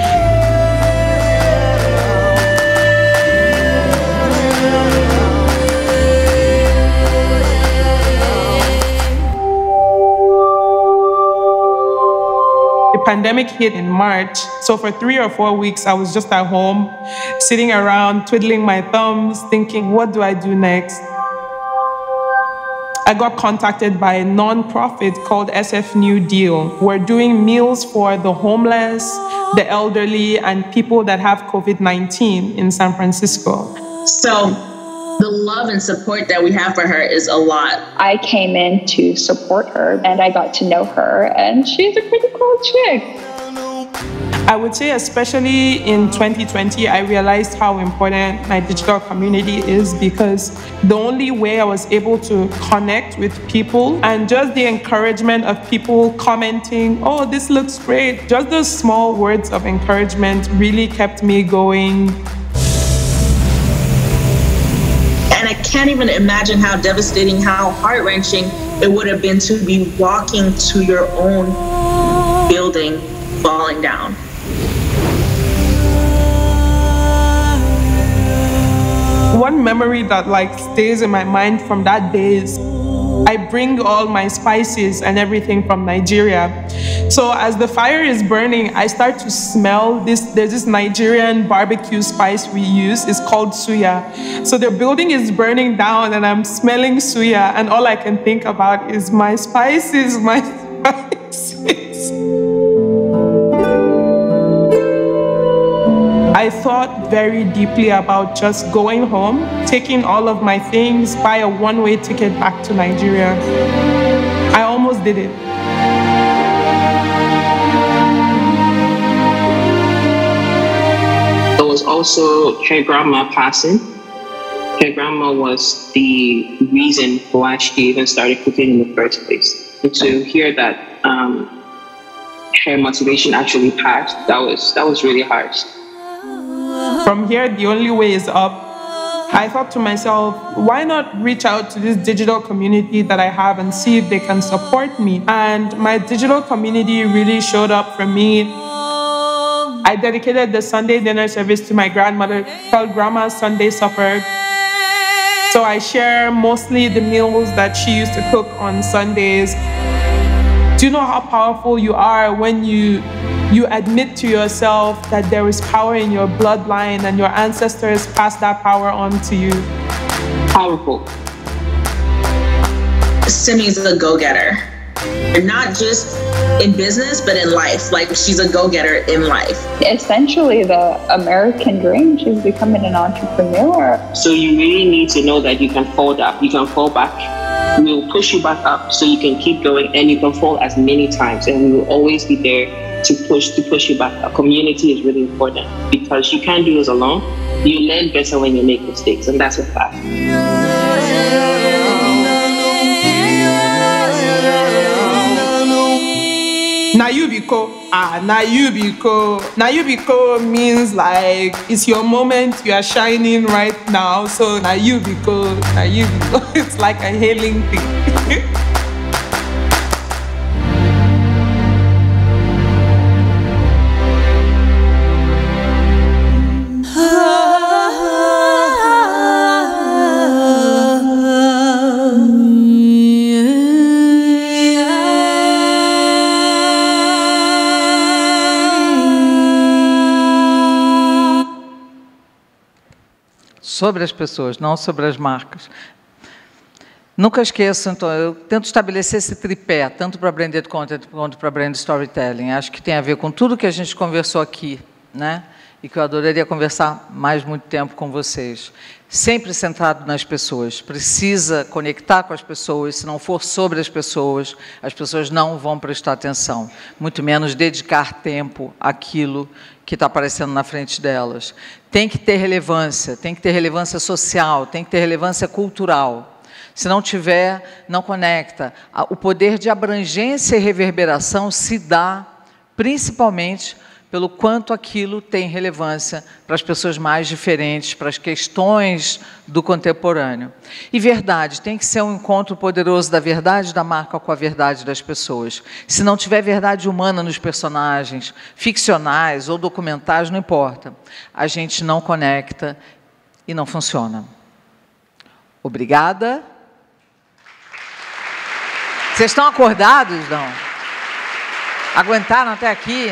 Speaker 5: Pandemic hit in March, so for 3 or 4 weeks I was just at home, sitting around, twiddling my thumbs, thinking, what do I do next? I got contacted by a non-profit called SF New Deal. We're doing meals for the homeless, the elderly, and people that have COVID-19 in San Francisco.
Speaker 15: So the love and support that we have for her is a lot.
Speaker 18: I came in to support her and I got to know her, and she's a pretty cool chick.
Speaker 5: I would say especially in 2020, I realized how important my digital community is, because the only way I was able to connect with people and just the encouragement of people commenting, oh, this looks great. Just those small words of encouragement really kept me going.
Speaker 15: And I can't even imagine how devastating, how heart-wrenching it would have been to be walking to your own building falling down.
Speaker 5: One memory that stays in my mind from that day is I bring all my spices and everything from Nigeria. So as the fire is burning, I start to smell this. There's this Nigerian barbecue spice we use. It's called suya. So the building is burning down and I'm smelling suya, and all I can think about is my spices, my spices. I thought very deeply about just going home, taking all of my things, buy a one-way ticket back to Nigeria. I almost did it.
Speaker 16: There was also her grandma passing. Her grandma was the reason why she even started cooking in the first place. And to hear that her motivation actually passed, that was really harsh.
Speaker 5: From here, the only way is up. I thought to myself, why not reach out to this digital community that I have and see if they can support me? And my digital community really showed up for me. I dedicated the Sunday dinner service to my grandmother, called Grandma's Sunday Supper. So I share mostly the meals that she used to cook on Sundays. Do you know how powerful you are when you admit to yourself that there is power in your bloodline and your ancestors pass that power on to you?
Speaker 16: Powerful.
Speaker 15: Simi's a go-getter. Not just in business, but in life. Like, she's a go-getter in life.
Speaker 18: Essentially, the American dream. She's becoming an entrepreneur.
Speaker 16: So you really need to know that you can fall up, you can fall back. We will push you back up so you can keep going, and you can fall as many times, and we will always be there to push you back up. Community is really important because you can't do this alone. You learn better when you make mistakes, and that's a fact.
Speaker 5: Nayubiko, Nayubiko. Nayubiko means like it's your moment, you are shining right now. So Nayubiko, Nayubiko. It's like a hailing thing.
Speaker 1: Sobre as pessoas, não sobre as marcas. Nunca esqueço, então, eu tento estabelecer esse tripé, tanto para Branded Content quanto para Brand Storytelling. Acho que tem a ver com tudo que a gente conversou aqui, né? E que eu adoraria conversar mais muito tempo com vocês. Sempre centrado nas pessoas. Precisa conectar com as pessoas. Se não for sobre as pessoas não vão prestar atenção. Muito menos dedicar tempo àquilo que está aparecendo na frente delas. Tem que ter relevância social, tem que ter relevância cultural. Se não tiver, não conecta. O poder de abrangência e reverberação se dá principalmente pelo quanto aquilo tem relevância para as pessoas mais diferentes, para as questões do contemporâneo. E verdade, tem que ser um encontro poderoso da verdade da marca com a verdade das pessoas. Se não tiver verdade humana nos personagens, ficcionais ou documentais, não importa. A gente não conecta e não funciona. Obrigada. Vocês estão acordados, não? Aguentaram até aqui?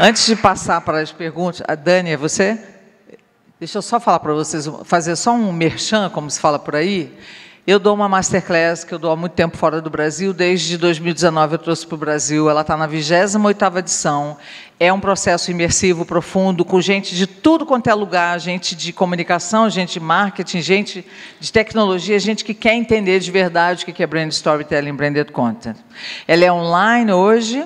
Speaker 1: Antes de passar para as perguntas, a Dani, é você? Deixa eu só falar para vocês, fazer só um merchan, como se fala por aí. Eu dou uma masterclass que eu dou há muito tempo fora do Brasil, desde 2019 eu trouxe para o Brasil, ela está na 28ª edição, é um processo imersivo, profundo, com gente de tudo quanto é lugar, gente de comunicação, gente de marketing, gente de tecnologia, gente que quer entender de verdade o que é Brand Storytelling, Branded Content. Ela é online hoje.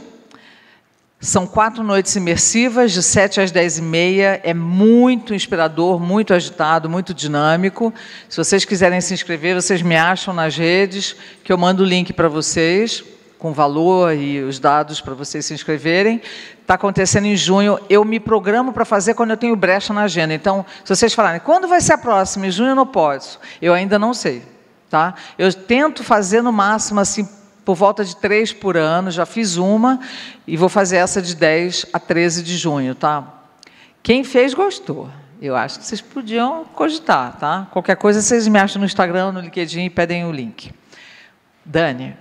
Speaker 1: São 4 noites imersivas, de 7 às 10h30. É muito inspirador, muito agitado, muito dinâmico. Se vocês quiserem se inscrever, vocês me acham nas redes, que eu mando o link para vocês, com valor e os dados para vocês se inscreverem. Está acontecendo em junho. Eu me programo para fazer quando eu tenho brecha na agenda. Então, se vocês falarem, quando vai ser a próxima? Em junho eu não posso. Eu ainda não sei. Tá? Eu tento fazer no máximo assim, por volta de 3 por ano, já fiz uma, e vou fazer essa de 10 a 13 de junho, tá? Quem fez, gostou. Eu acho que vocês podiam cogitar, tá? Qualquer coisa, vocês me acham no Instagram, no LinkedIn e pedem o link. Dani.